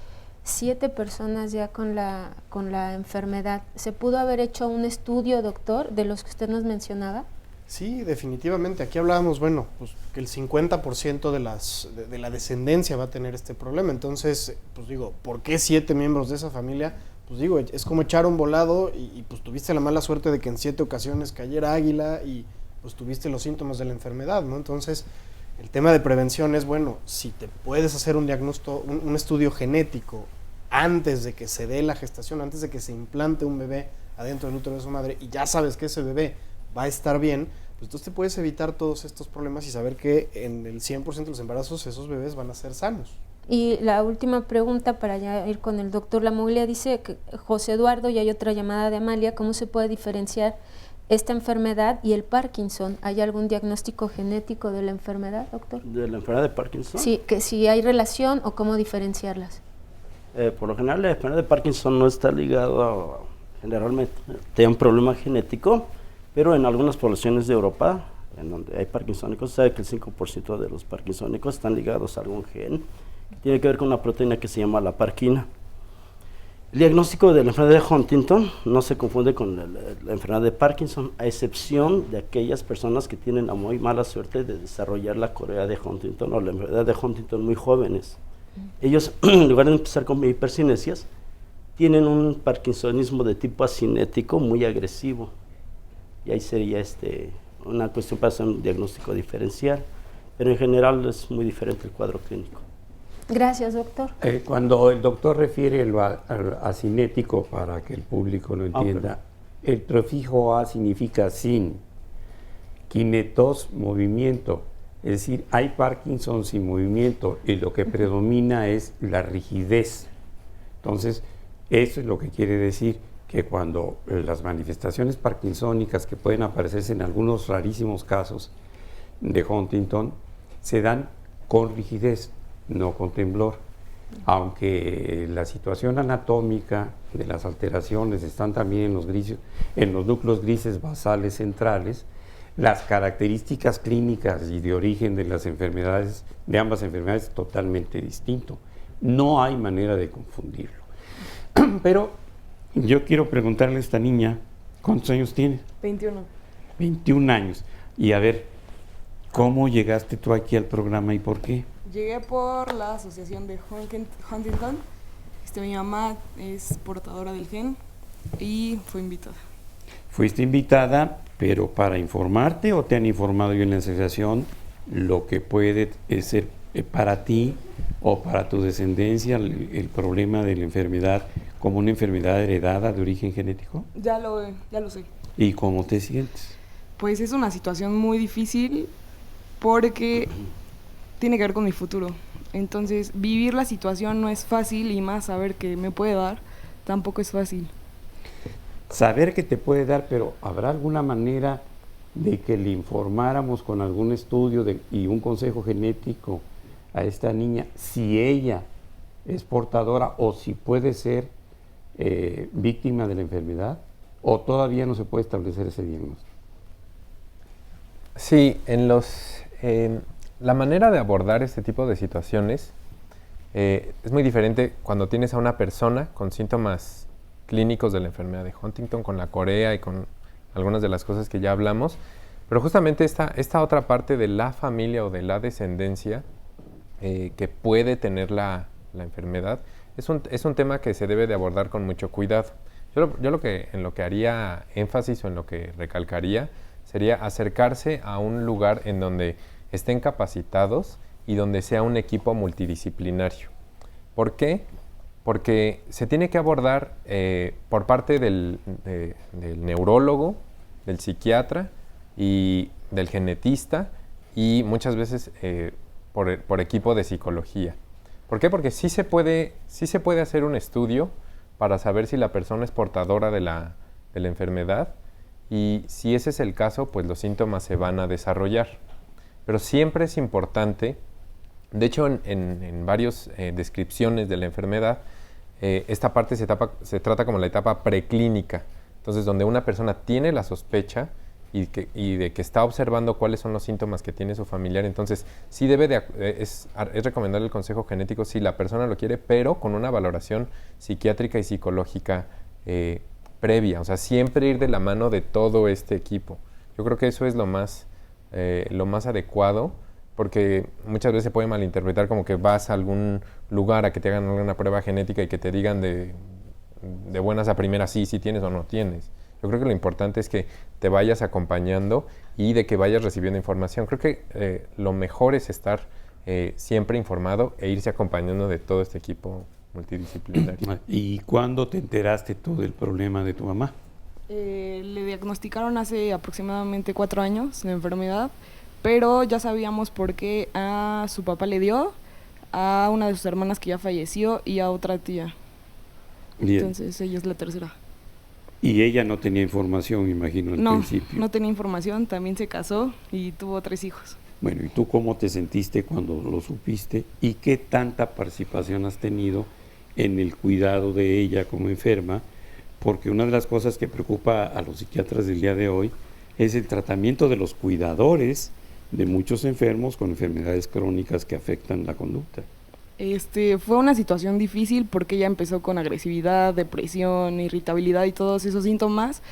7 personas ya con la enfermedad. ¿Se pudo haber hecho un estudio, doctor, de los que usted nos mencionaba? Sí, definitivamente. Aquí hablábamos, bueno, pues que el 50% de la descendencia va a tener este problema. Entonces, pues digo, ¿por qué 7 miembros de esa familia? Pues digo, es como echar un volado y pues tuviste la mala suerte de que en 7 ocasiones cayera águila y pues tuviste los síntomas de la enfermedad, ¿no? Entonces, el tema de prevención es, bueno, si te puedes hacer un diagnóstico, un estudio genético antes de que se dé la gestación, antes de que se implante un bebé adentro del útero de su madre y ya sabes que ese bebé va a estar bien, pues entonces te puedes evitar todos estos problemas y saber que en el 100% de los embarazos esos bebés van a ser sanos. Y la última pregunta para ya ir con el doctor Lamuglia, dice que José Eduardo, y hay otra llamada de Amalia, ¿cómo se puede diferenciar esta enfermedad y el Parkinson? ¿Hay algún diagnóstico genético de la enfermedad, doctor? ¿De la enfermedad de Parkinson? Sí, que si hay relación o cómo diferenciarlas. Por lo general la enfermedad de Parkinson no está ligada generalmente, tiene un problema genético, pero en algunas poblaciones de Europa, en donde hay parkinsónicos, se sabe que el 5% de los parkinsónicos están ligados a algún gen que tiene que ver con una proteína que se llama la parquina. El diagnóstico de la enfermedad de Huntington no se confunde con la enfermedad de Parkinson, a excepción de aquellas personas que tienen la muy mala suerte de desarrollar la corea de Huntington o la enfermedad de Huntington muy jóvenes. Ellos, en lugar de empezar con hipercinesias, tienen un parkinsonismo de tipo asinético muy agresivo. Y ahí sería una cuestión para hacer un diagnóstico diferencial. Pero en general es muy diferente el cuadro clínico. Gracias, doctor. Cuando el doctor refiere al asinético, para que el público lo entienda, el prefijo A significa sin, kinetos, movimiento. Es decir, hay Parkinson sin movimiento y lo que predomina es la rigidez. Entonces, eso es lo que quiere decir que cuando las manifestaciones parkinsónicas que pueden aparecerse en algunos rarísimos casos de Huntington se dan con rigidez, no con temblor, aunque la situación anatómica de las alteraciones están también en los núcleos grises basales centrales, las características clínicas y de origen de las enfermedades, de ambas enfermedades, es totalmente distinto. No hay manera de confundirlo. Pero yo quiero preguntarle a esta niña, ¿cuántos años tiene? 21. 21 años. Y a ver, ¿cómo llegaste tú aquí al programa y por qué? Llegué por la asociación de Huntington. Mi mamá es portadora del gen y fue invitada. Fuiste invitada, pero ¿para informarte o te han informado yo en la asociación lo que puede ser para ti o para tu descendencia el problema de la enfermedad como una enfermedad heredada de origen genético? Ya lo sé. ¿Y cómo te sientes? Pues es una situación muy difícil porque tiene que ver con mi futuro. Entonces, vivir la situación no es fácil y más saber que me puede dar tampoco es fácil. Saber que te puede dar, pero ¿habrá alguna manera de que le informáramos con algún estudio y un consejo genético a esta niña si ella es portadora o si puede ser víctima de la enfermedad? ¿O todavía no se puede establecer ese diagnóstico? Sí, la manera de abordar este tipo de situaciones es muy diferente cuando tienes a una persona con síntomas clínicos de la enfermedad de Huntington, con la corea y con algunas de las cosas que ya hablamos, pero justamente esta otra parte de la familia o de la descendencia que puede tener la enfermedad es un tema que se debe de abordar con mucho cuidado. Yo en lo que haría énfasis o en lo que recalcaría sería acercarse a un lugar en donde estén capacitados y donde sea un equipo multidisciplinario. ¿Por qué? Porque se tiene que abordar por parte del neurólogo, del psiquiatra y del genetista y muchas veces por equipo de psicología. ¿Por qué? Porque sí se puede hacer un estudio para saber si la persona es portadora de la enfermedad y si ese es el caso, pues los síntomas se van a desarrollar. Pero siempre es importante, de hecho en varias descripciones de la enfermedad, esta parte se trata como la etapa preclínica, entonces donde una persona tiene la sospecha y de que está observando cuáles son los síntomas que tiene su familiar, entonces sí es recomendable el consejo genético si la persona lo quiere, pero con una valoración psiquiátrica y psicológica previa, o sea, siempre ir de la mano de todo este equipo. Yo creo que eso es lo más adecuado, porque muchas veces se puede malinterpretar como que vas a algún lugar a que te hagan alguna prueba genética y que te digan de buenas a primeras sí tienes o no tienes. Yo creo que lo importante es que te vayas acompañando y de que vayas recibiendo información. Creo que lo mejor es estar siempre informado e irse acompañando de todo este equipo multidisciplinario. ¿Y cuándo te enteraste tú del problema de tu mamá? Le diagnosticaron hace aproximadamente 4 años la enfermedad, pero ya sabíamos por qué a su papá le dio, a una de sus hermanas que ya falleció y a otra tía. Bien. Entonces ella es la tercera. Y ella no tenía información, me imagino, al principio. No tenía información, también se casó y tuvo 3 hijos. Bueno, ¿y tú cómo te sentiste cuando lo supiste? ¿Y qué tanta participación has tenido en el cuidado de ella como enferma? Porque una de las cosas que preocupa a los psiquiatras del día de hoy es el tratamiento de los cuidadores de muchos enfermos con enfermedades crónicas que afectan la conducta. Fue una situación difícil porque ella empezó con agresividad, depresión, irritabilidad y todos esos síntomas,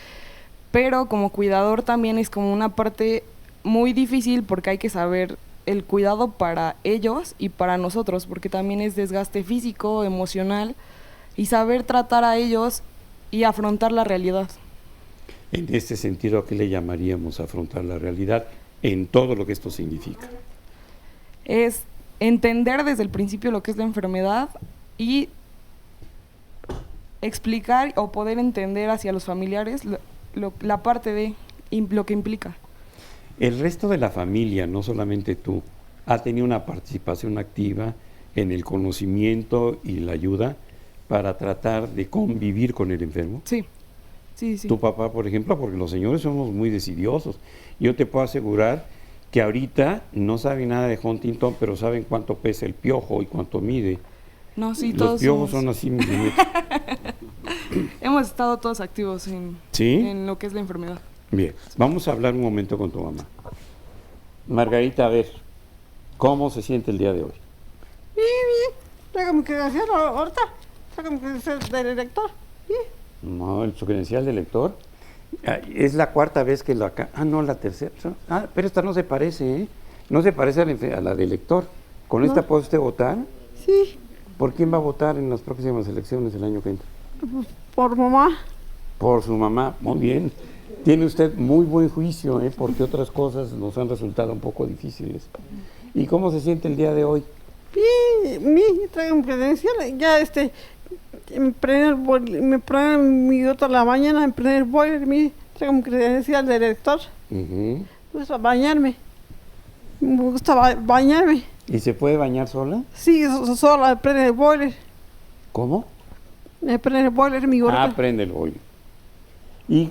pero como cuidador también es como una parte muy difícil porque hay que saber el cuidado para ellos y para nosotros, porque también es desgaste físico, emocional, y saber tratar a ellos y afrontar la realidad. En este sentido, ¿a qué le llamaríamos afrontar la realidad en todo lo que esto significa? Es entender desde el principio lo que es la enfermedad y explicar o poder entender hacia los familiares la parte de lo que implica. El resto de la familia, no solamente tú, ha tenido una participación activa en el conocimiento y la ayuda para tratar de convivir con el enfermo. Sí. Tu papá, por ejemplo, porque los señores somos muy decidiosos. Yo te puedo asegurar que ahorita no saben nada de Huntington, pero saben cuánto pesa el piojo y cuánto mide. No, sí, los todos piojos son así milímetros. Hemos estado todos activos en lo que es la enfermedad. Bien, vamos a hablar un momento con tu mamá. Margarita, a ver, ¿cómo se siente el día de hoy? Bien. Traigo mi credencial ahorita. Traigo mi credencial del elector. No, su credencial de elector. Es la cuarta vez que la... no, la tercera. Pero esta no se parece, ¿eh? No se parece a la de elector. ¿Con esta puede usted votar? Sí. ¿Por quién va a votar en las próximas elecciones el año que entra? Por mamá. Por su mamá, muy bien. Tiene usted muy buen juicio, porque otras cosas nos han resultado un poco difíciles. ¿Y cómo se siente el día de hoy? Bien, traigo mi credencial. Ya me prende mi otro a la mañana, me prende el boiler, traigo mi credencial de elector. Me gusta bañarme. Bañarme. ¿Y se puede bañar sola? Sí, sola, me prende el boiler. ¿Cómo? Me prende el boiler, mi gorda. Prende el boiler. ¿Y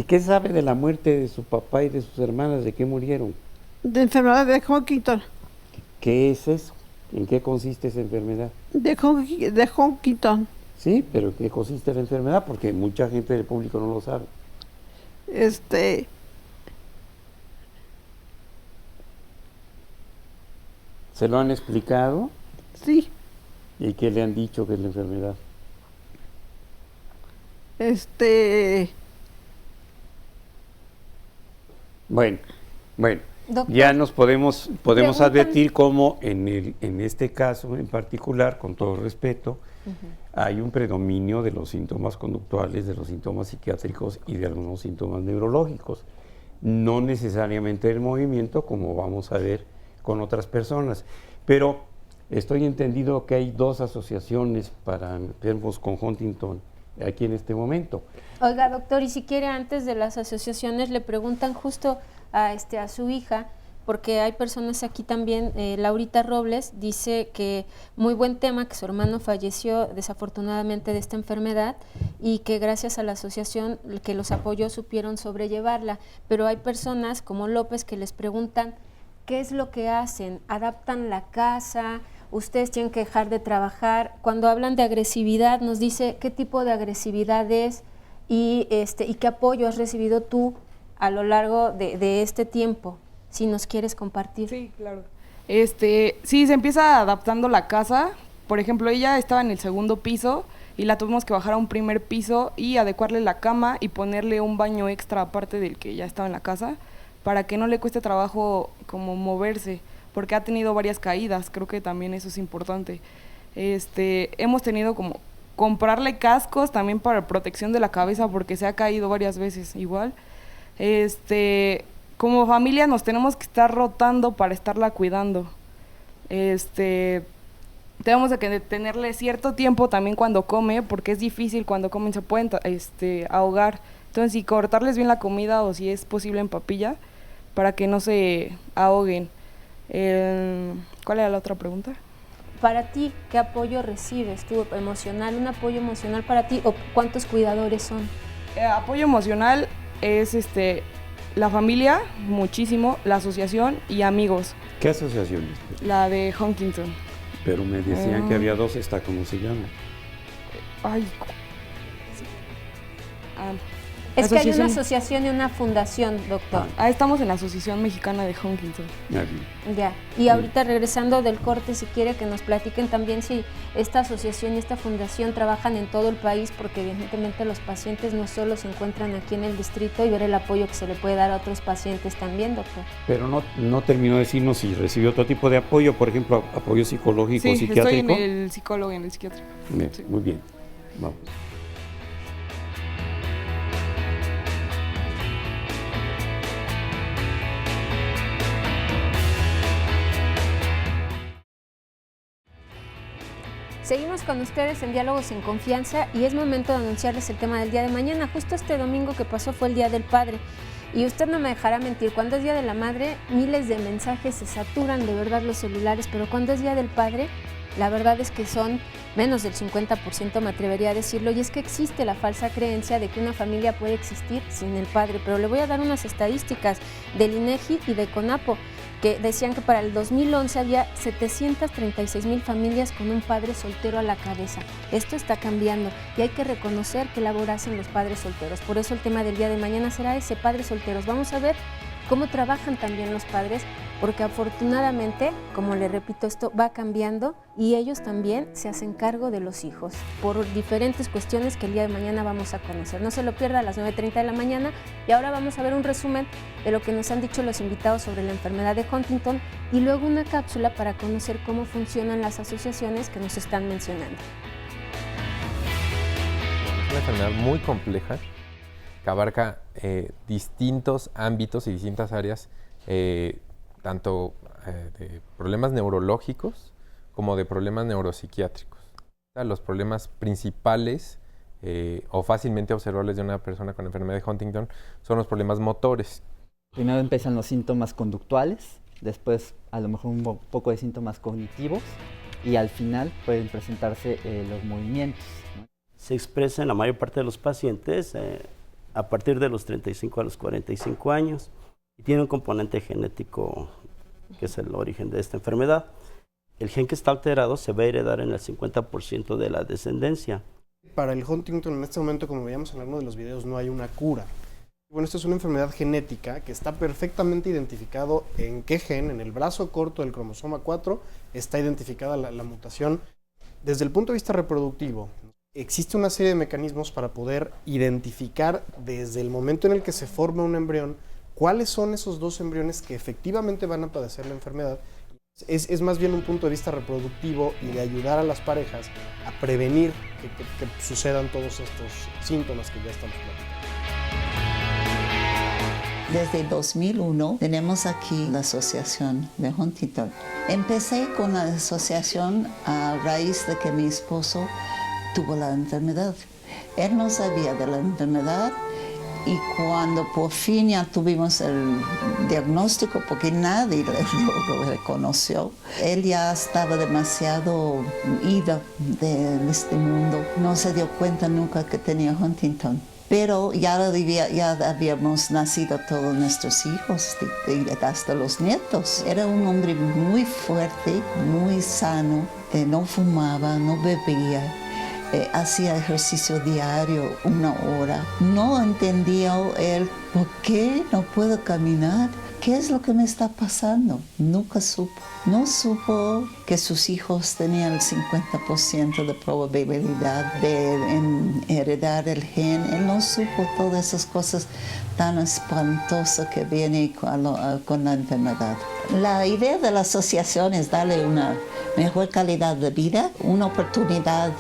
qué sabe de la muerte de su papá y de sus hermanas? ¿De qué murieron? De enfermedad de Huntington. ¿Qué es eso? ¿En qué consiste esa enfermedad? De Huntington. Sí, pero ¿en qué consiste la enfermedad? Porque mucha gente del público no lo sabe. ¿Se lo han explicado? Sí. ¿Y qué le han dicho que es la enfermedad? Bueno, doctor, ya nos podemos advertir cómo en este caso en particular, con todo respeto, hay un predominio de los síntomas conductuales, de los síntomas psiquiátricos y de algunos síntomas neurológicos, no necesariamente del movimiento, como vamos a ver con otras personas. Pero estoy entendido que hay 2 asociaciones para enfermos con Huntington aquí en este momento. Oiga, doctor, y si quiere, antes de las asociaciones, le preguntan justo a su hija, porque hay personas aquí también, Laurita Robles dice que muy buen tema, que su hermano falleció desafortunadamente de esta enfermedad y que gracias a la asociación que los apoyó supieron sobrellevarla, pero hay personas como López que les preguntan qué es lo que hacen, adaptan la casa, ustedes tienen que dejar de trabajar. Cuando hablan de agresividad, nos dice qué tipo de agresividad es y qué apoyo has recibido tú a lo largo de este tiempo, si nos quieres compartir. Sí, claro. Sí, se empieza adaptando la casa. Por ejemplo, ella estaba en el 2º piso y la tuvimos que bajar a un 1er piso y adecuarle la cama y ponerle un baño extra aparte del que ya estaba en la casa, para que no le cueste trabajo como moverse, porque ha tenido varias caídas, creo que también eso es importante. Hemos tenido como comprarle cascos también para protección de la cabeza, porque se ha caído varias veces igual. Como familia nos tenemos que estar rotando para estarla cuidando. Tenemos que tenerle cierto tiempo también cuando come, porque es difícil cuando comen, se pueden ahogar. Entonces, si cortarles bien la comida o si es posible en papilla, para que no se ahoguen. ¿Cuál era la otra pregunta? Para ti, ¿qué apoyo recibes tú emocional? ¿Un apoyo emocional para ti o cuántos cuidadores son? Apoyo emocional es la familia, muchísimo, la asociación y amigos. ¿Qué asociación? La de Huntington. Pero me decían que había 2, ¿cómo se llama? Ay. Es que hay una asociación y una fundación, doctor. Estamos en la Asociación Mexicana de Huntington. Ya. Y ahorita regresando del corte, si quiere que nos platiquen también si esta asociación y esta fundación trabajan en todo el país, porque evidentemente los pacientes no solo se encuentran aquí en el distrito, y ver el apoyo que se le puede dar a otros pacientes también, doctor. Pero no terminó de decirnos si recibió otro tipo de apoyo, por ejemplo, apoyo psicológico, sí, psiquiátrico. Estoy en el psicólogo y en el psiquiátrico. Sí. Muy bien. Vamos. Seguimos con ustedes en Diálogos en Confianza y es momento de anunciarles el tema del día de mañana. Justo este domingo que pasó fue el Día del Padre y usted no me dejará mentir, cuando es Día de la Madre miles de mensajes se saturan de verdad los celulares, pero cuando es Día del Padre la verdad es que son menos del 50%, me atrevería a decirlo, y es que existe la falsa creencia de que una familia puede existir sin el padre, pero le voy a dar unas estadísticas del INEGI y de CONAPO, que decían que para el 2011 había 736,000 familias con un padre soltero a la cabeza. Esto está cambiando y hay que reconocer qué labor hacen los padres solteros. Por eso el tema del día de mañana será ese, padres solteros. Vamos a ver cómo trabajan también los padres, porque afortunadamente, como le repito, esto va cambiando y ellos también se hacen cargo de los hijos por diferentes cuestiones que el día de mañana vamos a conocer. No se lo pierda a las 9:30 de la mañana y ahora vamos a ver un resumen de lo que nos han dicho los invitados sobre la enfermedad de Huntington y luego una cápsula para conocer cómo funcionan las asociaciones que nos están mencionando. Es una enfermedad muy compleja que abarca distintos ámbitos y distintas áreas, tanto de problemas neurológicos como de problemas neuropsiquiátricos. Los problemas principales o fácilmente observables de una persona con enfermedad de Huntington son los problemas motores. Primero empiezan los síntomas conductuales, después a lo mejor un poco de síntomas cognitivos y al final pueden presentarse los movimientos, ¿no? Se expresa en la mayor parte de los pacientes a partir de los 35 a los 45 años y tiene un componente genético que es el origen de esta enfermedad. El gen que está alterado se va a heredar en el 50% de la descendencia. Para el Huntington en este momento, como veíamos en alguno de los videos, no hay una cura. Bueno, esto es una enfermedad genética que está perfectamente identificado en qué gen, en el brazo corto del cromosoma 4, está identificada la mutación. Desde el punto de vista reproductivo, existe una serie de mecanismos para poder identificar desde el momento en el que se forma un embrión cuáles son esos dos embriones que efectivamente van a padecer la enfermedad. Es más bien un punto de vista reproductivo y de ayudar a las parejas a prevenir que sucedan todos estos síntomas que ya estamos platicando. Desde 2001 tenemos aquí la asociación de Huntington. Empecé con la asociación a raíz de que mi esposo tuvo la enfermedad. Él no sabía de la enfermedad y cuando por fin ya tuvimos el diagnóstico, porque nadie lo reconoció, él ya estaba demasiado ido de este mundo. No se dio cuenta nunca que tenía Huntington. Pero ya habíamos nacido todos nuestros hijos y hasta los nietos. Era un hombre muy fuerte, muy sano, no fumaba, no bebía. Hacía ejercicio diario, 1 hora. No entendía él por qué no puedo caminar. ¿Qué es lo que me está pasando? Nunca supo. No supo que sus hijos tenían el 50% de probabilidad de heredar el gen. Él no supo todas esas cosas tan espantosas que vienen con la enfermedad. La idea de la asociación es darle una mejor calidad de vida, una oportunidad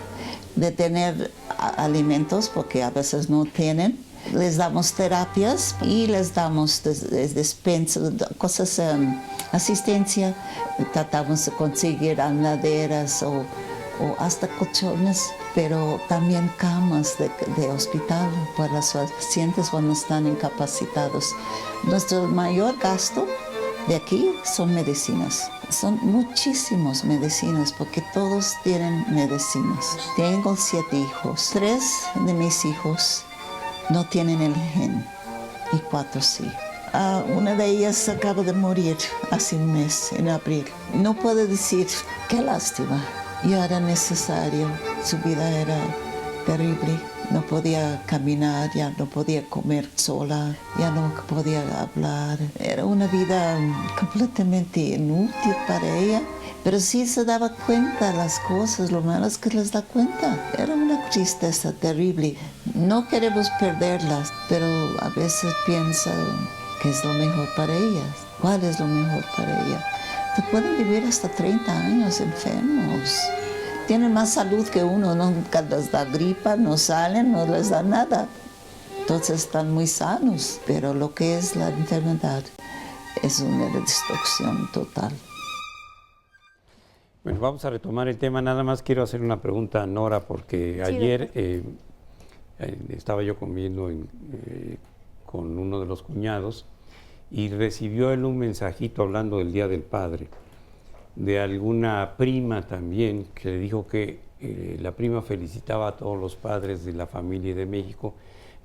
de tener alimentos, porque a veces no tienen. Les damos terapias y les damos despensas, cosas, asistencia. Tratamos de conseguir andaderas o hasta colchones, pero también camas de hospital para los pacientes cuando están incapacitados. Nuestro mayor gasto de aquí son medicinas. Son muchísimas medicinas porque todos tienen medicinas. Tengo 7 hijos. 3 de mis hijos no tienen el gen y 4 sí. Una de ellas acaba de morir hace un mes, en abril. No puedo decir qué lástima. Ya era necesario. Su vida era terrible. No podía caminar, ya no podía comer sola, ya no podía hablar. Era una vida completamente inútil para ella. Pero sí se daba cuenta de las cosas, lo malo es que les da cuenta. Era una tristeza terrible. No queremos perderlas, pero a veces piensa que es lo mejor para ellas. ¿Cuál es lo mejor para ellas? Te pueden vivir hasta 30 años enfermos. Tienen más salud que uno, nunca les da gripa, no salen, no les da nada. Entonces están muy sanos, pero lo que es la enfermedad es una destrucción total. Bueno, vamos a retomar el tema. Nada más quiero hacer una pregunta a Nora, porque ayer estaba yo comiendo con uno de los cuñados y recibió él un mensajito hablando del Día del Padre, de alguna prima también, que le dijo que la prima felicitaba a todos los padres de la familia de México,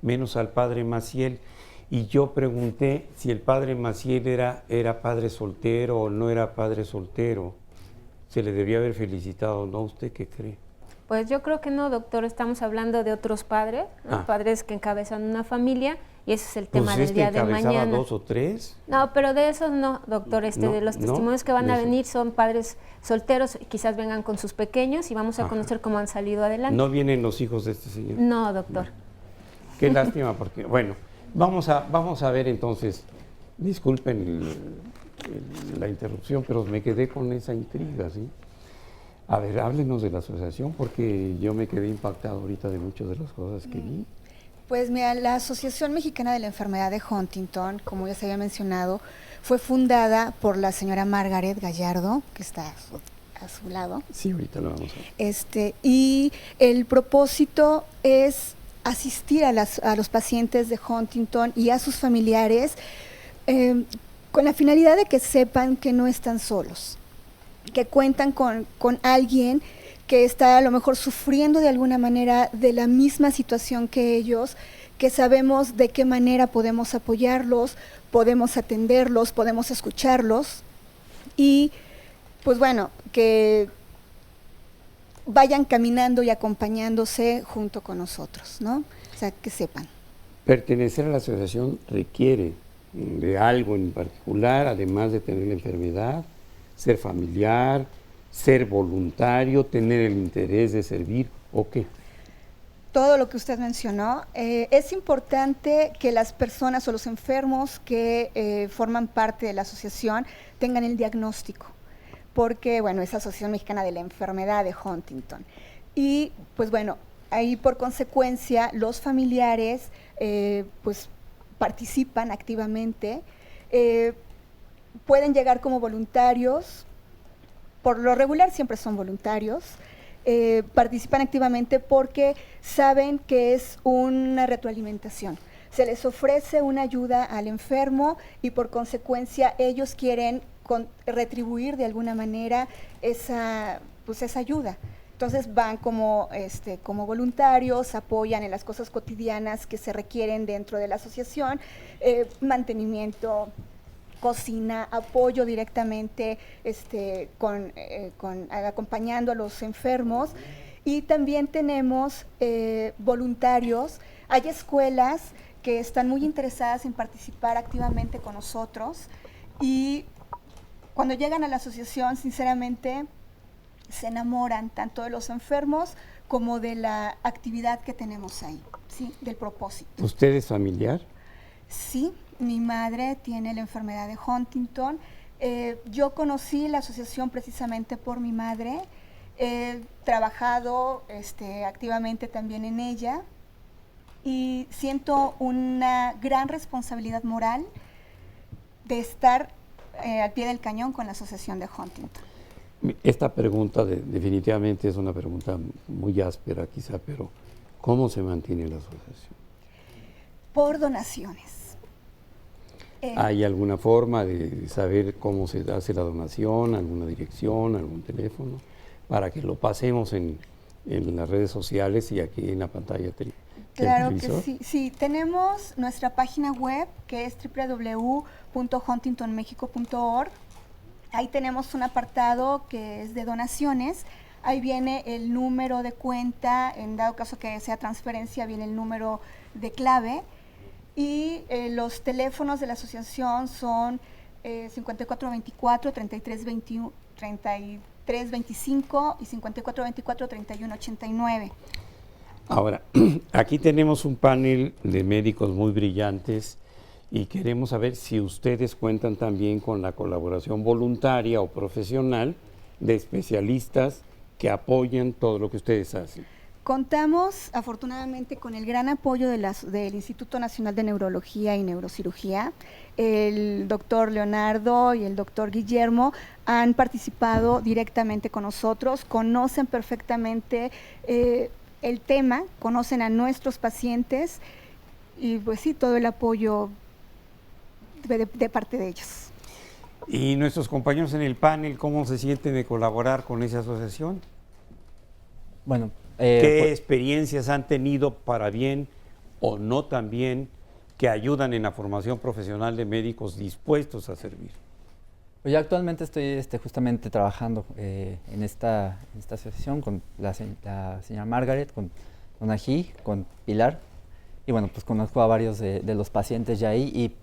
menos al padre Maciel. Y yo pregunté si el padre Maciel era padre soltero o no era padre soltero. ¿Se le debía haber felicitado o no? ¿Usted qué cree? Pues yo creo que no, doctor. Estamos hablando de otros padres, ¿no? Padres que encabezan una familia, y ese es el tema del día de mañana. ¿2 o 3? No, pero de esos no, doctor. No, de los testimonios que van a venir son padres solteros, quizás vengan con sus pequeños y vamos a conocer cómo han salido adelante. ¿No vienen los hijos de este señor? No, doctor. No. Qué lástima, porque, bueno, vamos a ver entonces, disculpen la interrupción, pero me quedé con esa intriga, ¿sí? A ver, háblenos de la asociación, porque yo me quedé impactado ahorita de muchas de las cosas que vi. Pues mira, la Asociación Mexicana de la Enfermedad de Huntington, como ya se había mencionado, fue fundada por la señora Margaret Gallardo, que está a su lado. Sí, ahorita lo vamos a ver. Y el propósito es asistir a los pacientes de Huntington y a sus familiares con la finalidad de que sepan que no están solos, que cuentan con alguien que está a lo mejor sufriendo de alguna manera de la misma situación que ellos, que sabemos de qué manera podemos apoyarlos, podemos atenderlos, podemos escucharlos y pues bueno, que vayan caminando y acompañándose junto con nosotros, ¿no? O sea, que sepan. Pertenecer a la asociación requiere de algo en particular, además de tener la enfermedad, ser familiar, ser voluntario, tener el interés de servir, ¿o qué? Todo lo que usted mencionó. Es importante que las personas o los enfermos que forman parte de la asociación tengan el diagnóstico, porque, bueno, es la Asociación Mexicana de la Enfermedad de Huntington. Y, pues bueno, ahí por consecuencia los familiares, pues, participan activamente, pueden llegar como voluntarios, por lo regular siempre son voluntarios, participan activamente porque saben que es una retroalimentación. Se les ofrece una ayuda al enfermo y por consecuencia ellos quieren retribuir de alguna manera esa ayuda. Entonces van como voluntarios, apoyan en las cosas cotidianas que se requieren dentro de la asociación, mantenimiento, cocina, apoyo directamente acompañando a los enfermos. Y también tenemos voluntarios. Hay escuelas que están muy interesadas en participar activamente con nosotros y cuando llegan a la asociación, sinceramente, se enamoran tanto de los enfermos como de la actividad que tenemos ahí, ¿sí? Del propósito. ¿Usted es familiar? Sí, mi madre tiene la enfermedad de Huntington. Yo conocí la asociación precisamente por mi madre. He trabajado activamente también en ella y siento una gran responsabilidad moral de estar al pie del cañón con la asociación de Huntington. Esta pregunta definitivamente es una pregunta muy áspera quizá, pero ¿cómo se mantiene la asociación? Por donaciones. ¿Hay alguna forma de saber cómo se hace la donación, alguna dirección, algún teléfono, para que lo pasemos en las redes sociales y aquí en la pantalla del Claro televisor? que sí. Sí, tenemos nuestra página web que es www.huntingtonmexico.org. Ahí tenemos un apartado que es de donaciones. Ahí viene el número de cuenta, en dado caso que sea transferencia, viene el número de clave. Y los teléfonos de la asociación son 5424-3325 y 5424-3189. Ahora, aquí tenemos un panel de médicos muy brillantes y queremos saber si ustedes cuentan también con la colaboración voluntaria o profesional de especialistas que apoyan todo lo que ustedes hacen. Contamos afortunadamente con el gran apoyo del Instituto Nacional de Neurología y Neurocirugía. El doctor Leonardo y el doctor Guillermo han participado directamente con nosotros, conocen perfectamente el tema, conocen a nuestros pacientes y pues sí, todo el apoyo de parte de ellos. ¿Y nuestros compañeros en el panel cómo se sienten de colaborar con esa asociación? Bueno, ¿qué experiencias han tenido para bien o no tan bien que ayudan en la formación profesional de médicos dispuestos a servir? Pues yo actualmente estoy justamente trabajando en esta asociación con la señora Margaret, con Ají, con Pilar, y bueno, pues conozco a varios de los pacientes ya ahí y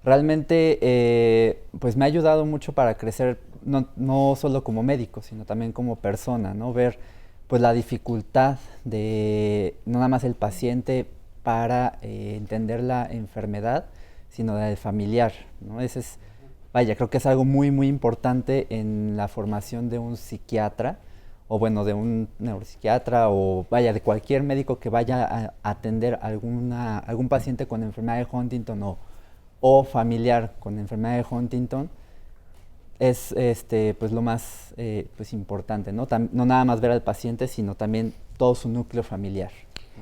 realmente pues me ha ayudado mucho para crecer, no solo como médico, sino también como persona, ¿no? Ver pues la dificultad de no nada más el paciente para entender la enfermedad, sino del familiar, ¿no? Vaya, creo que es algo muy, muy importante en la formación de un psiquiatra, o bueno, de un neuropsiquiatra, o vaya, de cualquier médico que vaya a atender algún paciente con enfermedad de Huntington o familiar con enfermedad de Huntington, es pues lo más pues importante, ¿no? No nada más ver al paciente, sino también todo su núcleo familiar.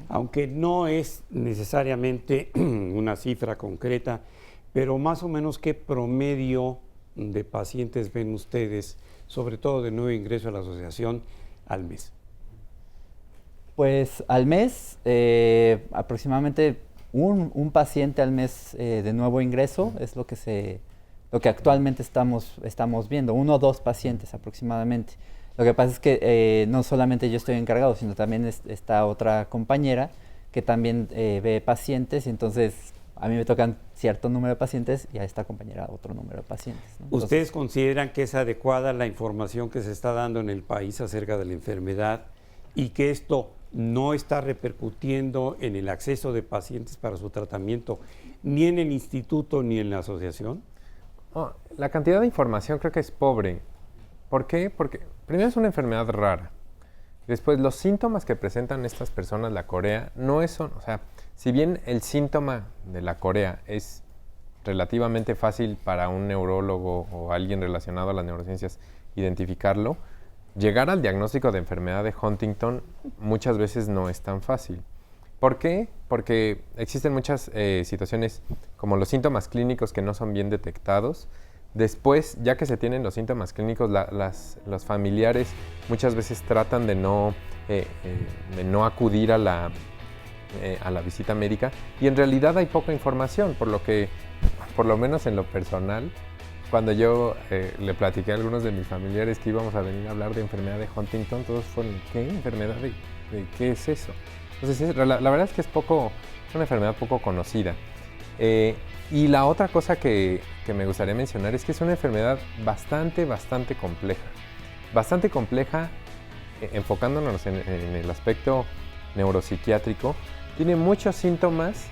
Aunque no es necesariamente una cifra concreta, pero más o menos qué promedio de pacientes ven ustedes, sobre todo de nuevo ingreso a la asociación, al mes. Pues al mes aproximadamente un paciente al mes de nuevo ingreso es lo que actualmente estamos viendo, 1 o 2 pacientes aproximadamente. Lo que pasa es que no solamente yo estoy encargado, sino también está otra compañera que también ve pacientes, y entonces a mí me tocan cierto número de pacientes y a esta compañera otro número de pacientes, ¿no? Entonces, ¿ustedes consideran que es adecuada la información que se está dando en el país acerca de la enfermedad y que esto no está repercutiendo en el acceso de pacientes para su tratamiento, ni en el instituto ni en la asociación? La cantidad de información creo que es pobre. ¿Por qué? Porque primero es una enfermedad rara. Después, los síntomas que presentan estas personas, la corea, no son, o sea, si bien el síntoma de la corea es relativamente fácil para un neurólogo o alguien relacionado a las neurociencias identificarlo, llegar al diagnóstico de enfermedad de Huntington muchas veces no es tan fácil. ¿Por qué? Porque existen muchas situaciones como los síntomas clínicos que no son bien detectados. Después, ya que se tienen los síntomas clínicos, los familiares muchas veces tratan de no acudir a la visita médica, y en realidad hay poca información, por lo que, por lo menos en lo personal, cuando yo le platiqué a algunos de mis familiares que íbamos a venir a hablar de enfermedad de Huntington, todos fueron, ¿qué? ¿Enfermedad de qué es eso? Entonces, la verdad es que es una enfermedad poco conocida. Y la otra cosa que me gustaría mencionar es que es una enfermedad bastante compleja. Bastante compleja, enfocándonos en el aspecto neuropsiquiátrico. Tiene muchos síntomas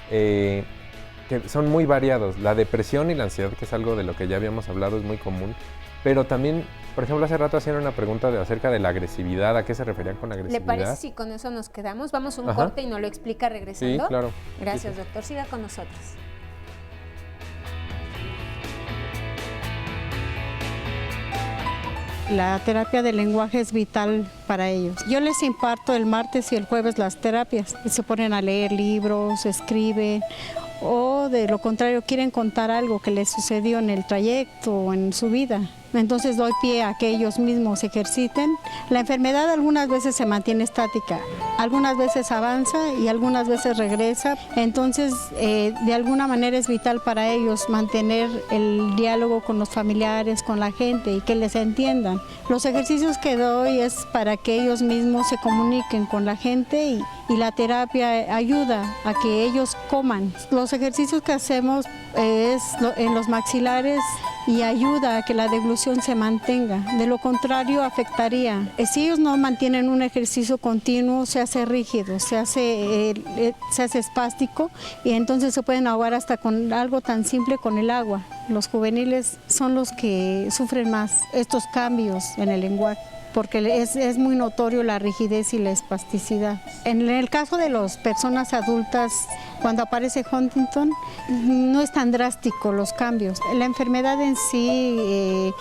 que son muy variados. La depresión y la ansiedad, que es algo de lo que ya habíamos hablado, es muy común. Pero también, por ejemplo, hace rato hacían una pregunta acerca de la agresividad. ¿A qué se referían con agresividad? ¿Le parece si con eso nos quedamos? Vamos a un corte y nos lo explica regresando. Sí, claro. Gracias, doctor. Siga con nosotros. La terapia del lenguaje es vital para ellos. Yo les imparto el martes y el jueves las terapias. Se ponen a leer libros, escriben, o de lo contrario quieren contar algo que les sucedió en el trayecto o en su vida. entonces doy pie a que ellos mismos se ejerciten. La enfermedad algunas veces se mantiene estática, algunas veces avanza y algunas veces regresa, entonces de alguna manera es vital para ellos mantener el diálogo con los familiares, con la gente y que les entiendan. Los ejercicios que doy es para que ellos mismos se comuniquen con la gente y la terapia ayuda a que ellos coman. Los ejercicios que hacemos es en los maxilares y ayuda a que la deglución se mantenga. De lo contrario, afectaría. Si ellos no mantienen un ejercicio continuo, se hace rígido, se hace espástico y entonces se pueden ahogar hasta con algo tan simple con el agua. Los juveniles son los que sufren más estos cambios en el lenguaje, porque es muy notorio la rigidez y la espasticidad. En el caso de las personas adultas, cuando aparece Huntington, no es tan drástico los cambios. La enfermedad en sí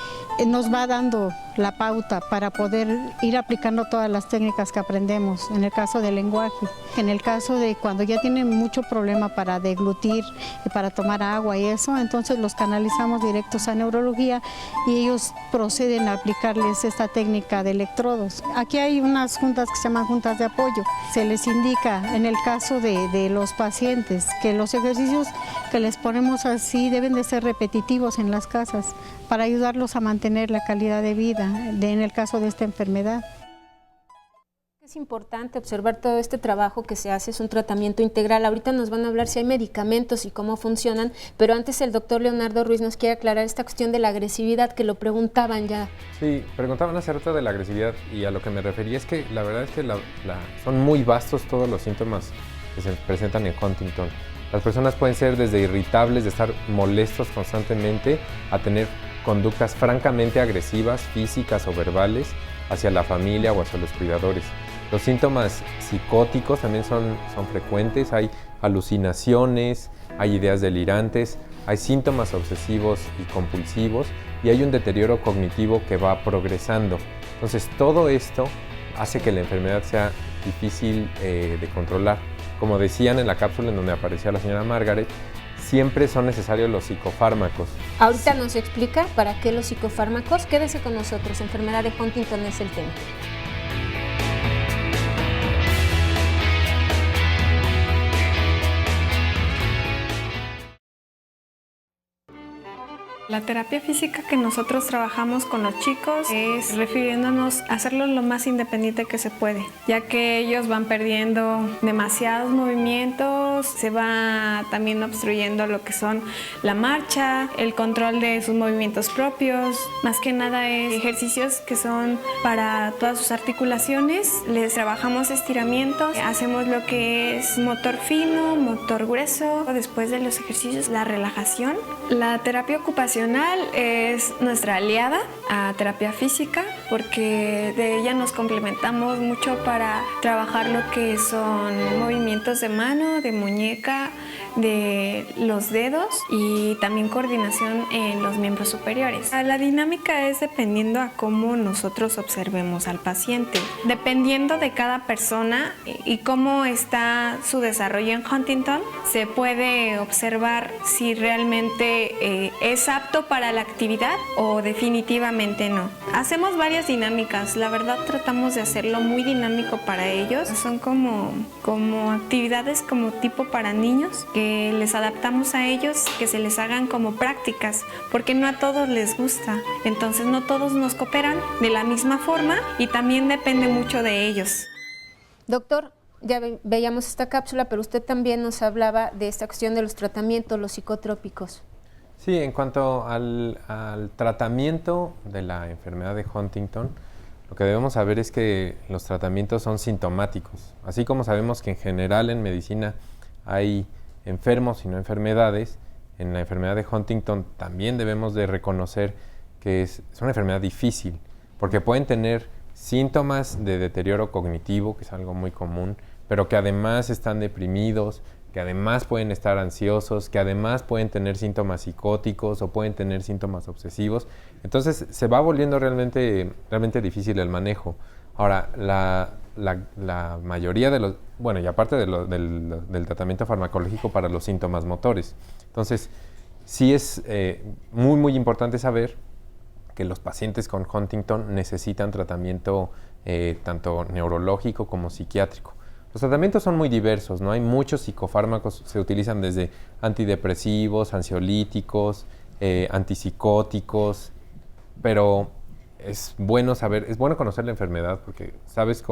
nos va dando la pauta para poder ir aplicando todas las técnicas que aprendemos, en el caso del lenguaje. En el caso de cuando ya tienen mucho problema para deglutir y para tomar agua y eso, entonces los canalizamos directos a neurología y ellos proceden a aplicarles esta técnica de electrodos. Aquí hay unas juntas que se llaman juntas de apoyo. Se les indica en el caso de los pacientes que los ejercicios que les ponemos así deben de ser repetitivos en las casas para ayudarlos a mantener la calidad de vida en el caso de esta enfermedad. Es importante observar todo este trabajo que se hace, es un tratamiento integral. Ahorita nos van a hablar si hay medicamentos y cómo funcionan, pero antes el doctor Leonardo Ruiz nos quiere aclarar esta cuestión de la agresividad, que lo preguntaban ya. Sí, preguntaban hace rato de la agresividad y a lo que me refería es que la verdad es que son muy vastos todos los síntomas que se presentan en Huntington. Las personas pueden ser desde irritables, de estar molestos constantemente, a tener conductas francamente agresivas, físicas o verbales, hacia la familia o hacia los cuidadores. Los síntomas psicóticos también son frecuentes, hay alucinaciones, hay ideas delirantes, hay síntomas obsesivos y compulsivos y hay un deterioro cognitivo que va progresando. Entonces todo esto hace que la enfermedad sea difícil de controlar. Como decían en la cápsula en donde aparecía la señora Margaret, siempre son necesarios los psicofármacos. Ahorita nos explica para qué los psicofármacos. Quédese con nosotros, enfermedad de Huntington es el tema. La terapia física que nosotros trabajamos con los chicos es refiriéndonos a hacerlo lo más independiente que se puede, ya que ellos van perdiendo demasiados movimientos, se va también obstruyendo lo que son la marcha, el control de sus movimientos propios. Más que nada es ejercicios que son para todas sus articulaciones, les trabajamos estiramientos, hacemos lo que es motor fino, motor grueso, después de los ejercicios la relajación. La terapia ocupacional es nuestra aliada a terapia física porque de ella nos complementamos mucho para trabajar lo que son movimientos de mano, de muñeca, de los dedos y también coordinación en los miembros superiores. La dinámica es dependiendo a cómo nosotros observemos al paciente. Dependiendo de cada persona y cómo está su desarrollo en Huntington, se puede observar si realmente es apto para la actividad o definitivamente no. Hacemos varias dinámicas, la verdad tratamos de hacerlo muy dinámico para ellos. Son como actividades como tipo para niños que les adaptamos a ellos, que se les hagan como prácticas, porque no a todos les gusta. Entonces no todos nos cooperan de la misma forma y también depende mucho de ellos. Doctor, ya veíamos esta cápsula, pero usted también nos hablaba de esta cuestión de los tratamientos, los psicotrópicos. Sí, en cuanto al tratamiento de la enfermedad de Huntington, lo que debemos saber es que los tratamientos son sintomáticos. Así como sabemos que en general en medicina hay enfermos y no enfermedades, en la enfermedad de Huntington también debemos de reconocer que es una enfermedad difícil, porque pueden tener síntomas de deterioro cognitivo, que es algo muy común, pero que además están deprimidos, que además pueden estar ansiosos, que además pueden tener síntomas psicóticos o pueden tener síntomas obsesivos. Entonces se va volviendo realmente difícil el manejo. Ahora, la mayoría de los, bueno, y aparte del tratamiento farmacológico para los síntomas motores. Entonces, sí es muy importante saber que los pacientes con Huntington necesitan tratamiento tanto neurológico como psiquiátrico. Los tratamientos son muy diversos, ¿no? Hay muchos psicofármacos, se utilizan desde antidepresivos, ansiolíticos, antipsicóticos, pero es bueno saber, es bueno conocer la enfermedad porque sabes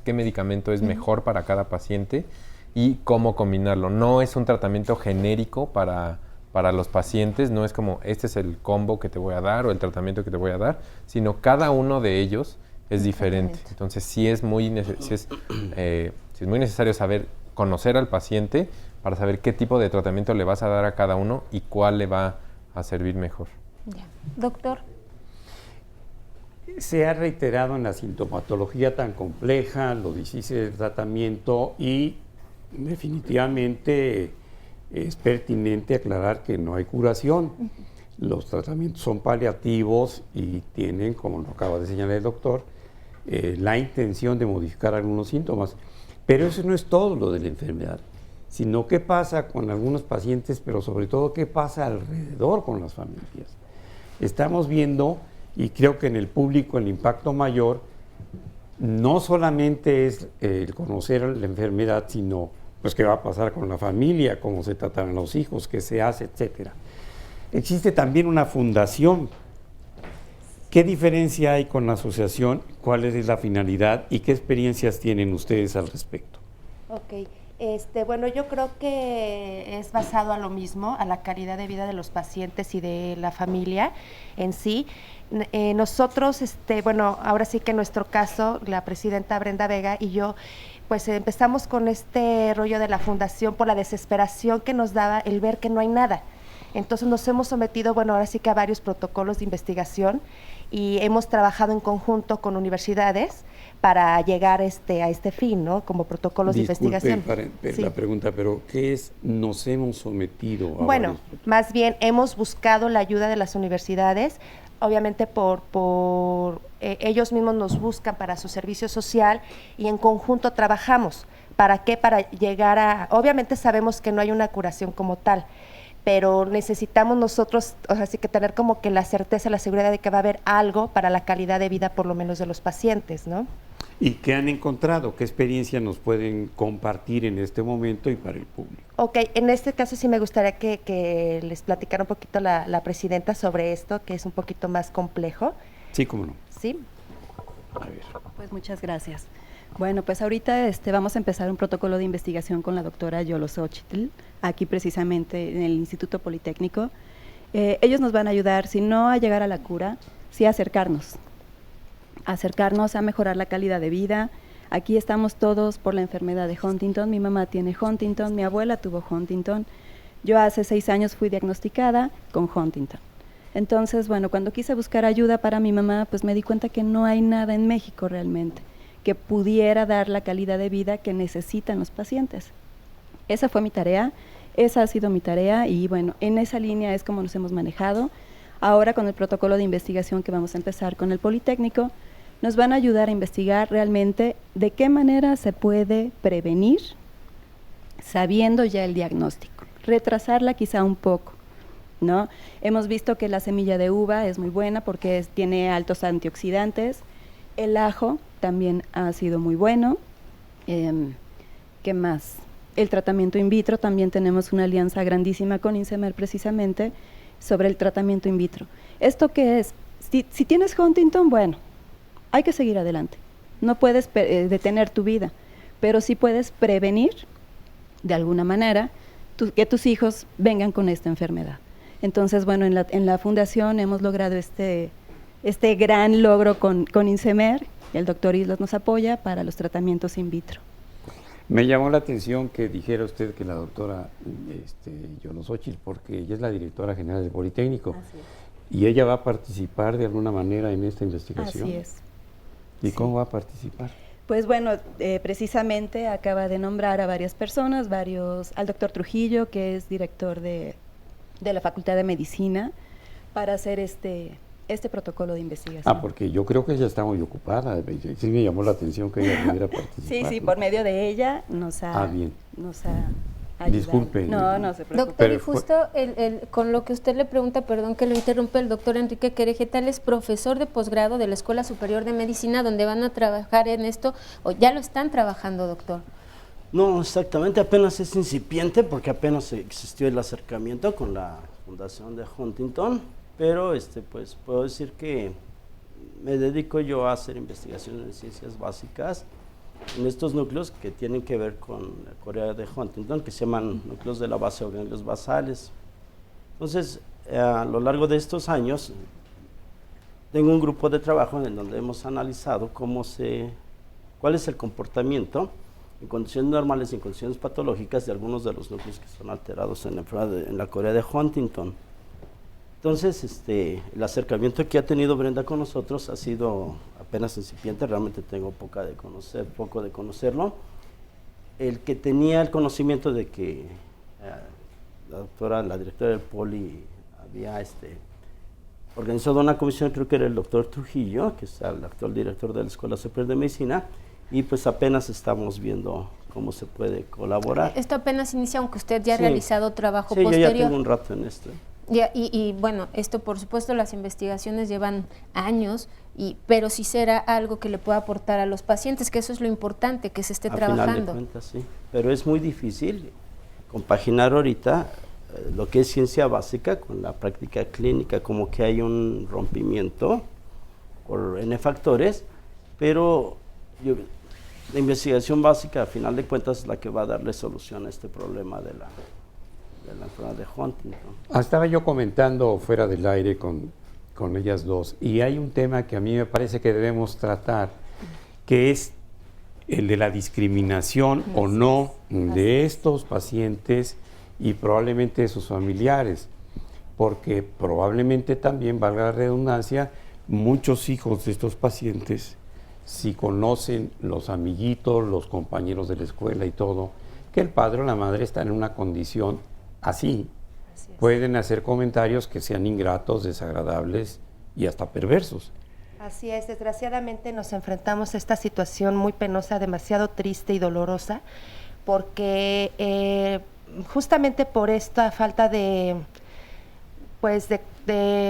qué medicamento es mejor para cada paciente y cómo combinarlo. No es un tratamiento genérico para los pacientes, no es como este es el combo que te voy a dar o el tratamiento que te voy a dar, sino cada uno de ellos es diferente. Entonces sí es muy necesario conocer al paciente para saber qué tipo de tratamiento le vas a dar a cada uno y cuál le va a servir mejor. Ya. Doctor. Se ha reiterado en la sintomatología tan compleja, lo difícil del tratamiento y definitivamente es pertinente aclarar que no hay curación. Los tratamientos son paliativos y tienen, como lo acaba de señalar el doctor, la intención de modificar algunos síntomas. Pero eso no es todo lo de la enfermedad, sino qué pasa con algunos pacientes, pero sobre todo qué pasa alrededor con las familias. Estamos viendo, y creo que en el público el impacto mayor no solamente es el conocer la enfermedad, sino pues qué va a pasar con la familia, cómo se tratan a los hijos, qué se hace, etcétera. Existe también una fundación. ¿Qué diferencia hay con la asociación? ¿Cuál es la finalidad? ¿Y qué experiencias tienen ustedes al respecto? Ok, bueno, yo creo que es basado a lo mismo, a la calidad de vida de los pacientes y de la familia en sí. Nosotros, bueno, ahora sí que en nuestro caso, la presidenta Brenda Vega y yo, pues empezamos con este rollo de la fundación por la desesperación que nos daba el ver que no hay nada. Entonces nos hemos sometido, bueno, ahora sí que a varios protocolos de investigación y hemos trabajado en conjunto con universidades para llegar a este fin, ¿no? Como protocolos de investigación. Sí. La pregunta, pero ¿qué es nos hemos sometido a? Bueno, más bien hemos buscado la ayuda de las universidades, obviamente ellos mismos nos buscan para su servicio social y en conjunto trabajamos. ¿Para qué? Para llegar obviamente sabemos que no hay una curación como tal, pero necesitamos nosotros, así que tener como que la certeza, la seguridad de que va a haber algo para la calidad de vida, por lo menos de los pacientes, ¿no? ¿Y qué han encontrado? ¿Qué experiencia nos pueden compartir en este momento y para el público? Ok, en este caso sí me gustaría que les platicara un poquito la presidenta sobre esto, que es un poquito más complejo. Sí, cómo no. Sí. A ver. Pues muchas gracias. Bueno, pues ahorita vamos a empezar un protocolo de investigación con la doctora Yolosochitl, aquí precisamente en el Instituto Politécnico. Ellos nos van a ayudar, si no a llegar a la cura, sí a acercarnos a mejorar la calidad de vida. Aquí estamos todos por la enfermedad de Huntington. Mi mamá tiene Huntington, mi abuela tuvo Huntington. Yo hace 6 años fui diagnosticada con Huntington. Entonces, bueno, cuando quise buscar ayuda para mi mamá, pues me di cuenta que no hay nada en México realmente que pudiera dar la calidad de vida que necesitan los pacientes. Esa fue mi tarea, esa ha sido mi tarea y bueno, en esa línea es como nos hemos manejado. Ahora con el protocolo de investigación que vamos a empezar con el Politécnico, nos van a ayudar a investigar realmente de qué manera se puede prevenir sabiendo ya el diagnóstico, retrasarla quizá un poco, ¿no? Hemos visto que la semilla de uva es muy buena porque tiene altos antioxidantes, el ajo también ha sido muy bueno. ¿Qué más? El tratamiento in vitro, también tenemos una alianza grandísima con INSEMER precisamente sobre el tratamiento in vitro. ¿Esto qué es? Si tienes Huntington, bueno, hay que seguir adelante. No puedes detener tu vida, pero sí puedes prevenir de alguna manera que tus hijos vengan con esta enfermedad. Entonces, bueno, en la fundación hemos logrado este gran logro con INSEMER. El doctor Islas nos apoya para los tratamientos in vitro. Me llamó la atención que dijera usted que la doctora Yolosochitl, porque ella es la directora general del Politécnico, y ella va a participar de alguna manera en esta investigación. Así es. ¿Y cómo va a participar? Pues bueno, precisamente acaba de nombrar a varias personas, al doctor Trujillo, que es director de la Facultad de Medicina, para hacer este protocolo de investigación. Porque yo creo que ella está muy ocupada. Sí me llamó la atención que ella pudiera participar. Sí, por medio de ella nos ha ayudar. Disculpe. No se preocupe. Doctor, y justo con lo que usted le pregunta, perdón que lo interrumpe, el doctor Enrique Querejetal es profesor de posgrado de la Escuela Superior de Medicina, donde van a trabajar en esto, o ya lo están trabajando, doctor. No, exactamente, apenas es incipiente porque apenas existió el acercamiento con la Fundación de Huntington, pero pues puedo decir que me dedico yo a hacer investigaciones en ciencias básicas en estos núcleos que tienen que ver con la Corea de Huntington, que se llaman núcleos de la base o ganglios basales. Entonces, a lo largo de estos años, tengo un grupo de trabajo en donde hemos analizado cuál es el comportamiento en condiciones normales y en condiciones patológicas de algunos de los núcleos que son alterados en la Corea de Huntington. Entonces, el acercamiento que ha tenido Brenda con nosotros ha sido apenas incipiente, realmente tengo poco de conocerlo. El que tenía el conocimiento de que la directora del Poli había organizado una comisión, creo que era el doctor Trujillo, que es el actual director de la Escuela Superior de Medicina, y pues apenas estamos viendo cómo se puede colaborar. Esto apenas inicia, aunque usted ya ha realizado trabajo posterior. Sí, yo ya tengo un rato en esto. Y bueno, esto por supuesto las investigaciones llevan años, pero sí será algo que le pueda aportar a los pacientes, que eso es lo importante, que se esté trabajando. Final de cuentas, sí, pero es muy difícil compaginar ahorita lo que es ciencia básica con la práctica clínica, como que hay un rompimiento por N factores, pero la investigación básica, a final de cuentas, es la que va a darle solución a este problema de la enfermedad de Huntington. Estaba yo comentando fuera del aire con ellas dos, y hay un tema que a mí me parece que debemos tratar, que es el de la discriminación o no de estos pacientes y probablemente de sus familiares, porque probablemente también, valga la redundancia, muchos hijos de estos pacientes, si conocen los amiguitos, los compañeros de la escuela y todo, que el padre o la madre están en una condición así, pueden hacer comentarios que sean ingratos, desagradables y hasta perversos. Así es, desgraciadamente nos enfrentamos a esta situación muy penosa, demasiado triste y dolorosa, porque justamente por esta falta de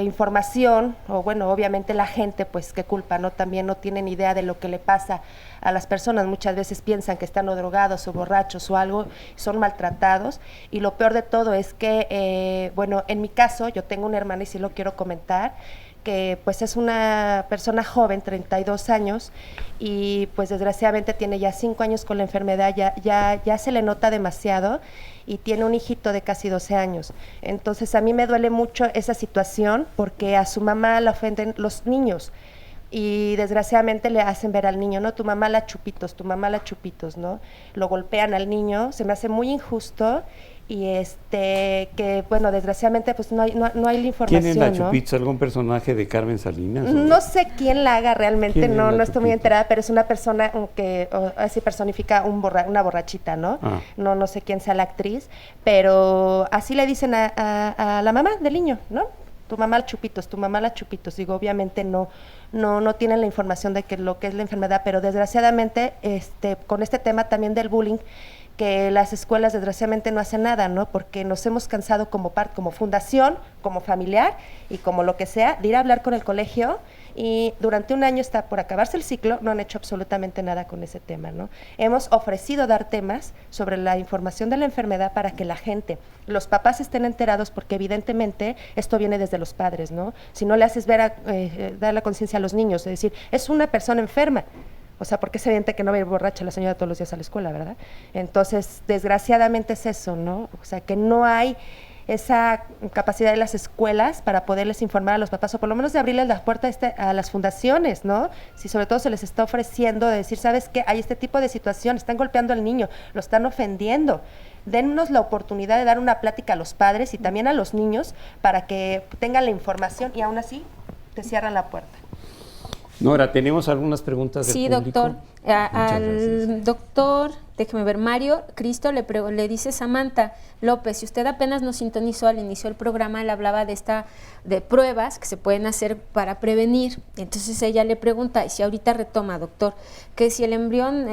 información, o bueno, obviamente la gente, pues qué culpa, ¿no? También no tienen idea de lo que le pasa a las personas, muchas veces piensan que están o drogados o borrachos o algo, son maltratados, y lo peor de todo es que, bueno, en mi caso, yo tengo una hermana y sí lo quiero comentar, que pues es una persona joven, 32 años, y pues desgraciadamente tiene ya 5 años con la enfermedad, ya se le nota demasiado, y tiene un hijito de casi 12 años. Entonces a mí me duele mucho esa situación, porque a su mamá la ofenden los niños, y desgraciadamente le hacen ver al niño, ¿no? Tu mamá la chupitos, ¿no? Lo golpean al niño, se me hace muy injusto, y que bueno, desgraciadamente pues no hay la información. ¿Quién es la Chupitos? ¿Algún personaje de Carmen Salinas? No sé quién la haga realmente, no estoy muy enterada, pero es una persona que así personifica una borrachita, ¿no? No sé quién sea la actriz, pero así le dicen a la mamá del niño, ¿no? Tu mamá la Chupitos. Digo, obviamente no tienen la información de lo que es la enfermedad, pero desgraciadamente con este tema también del bullying, que las escuelas desgraciadamente no hacen nada, ¿no? Porque nos hemos cansado como fundación, como familiar y como lo que sea, de ir a hablar con el colegio, y durante un año está por acabarse el ciclo, no han hecho absolutamente nada con ese tema, ¿no? Hemos ofrecido dar temas sobre la información de la enfermedad para que la gente, los papás estén enterados, porque evidentemente esto viene desde los padres, ¿no? Si no le haces ver, dar la conciencia a los niños, es decir, es una persona enferma. O sea, porque es evidente que no va a ir borracha la señora todos los días a la escuela, ¿verdad? Entonces, desgraciadamente es eso, ¿no? O sea, que no hay esa capacidad de las escuelas para poderles informar a los papás, o por lo menos de abrirles las puertas a las fundaciones, ¿no? Si sobre todo se les está ofreciendo de decir, ¿sabes qué? Hay este tipo de situación, están golpeando al niño, lo están ofendiendo. Dennos la oportunidad de dar una plática a los padres y también a los niños para que tengan la información, y aún así te cierran la puerta. Nora, tenemos algunas preguntas del público. Doctor. Al doctor, déjeme ver, Mario Cristo le dice Samantha López, si usted apenas nos sintonizó al inicio del programa, él hablaba de pruebas que se pueden hacer para prevenir. Entonces ella le pregunta, y si ahorita retoma, doctor, que si el embrión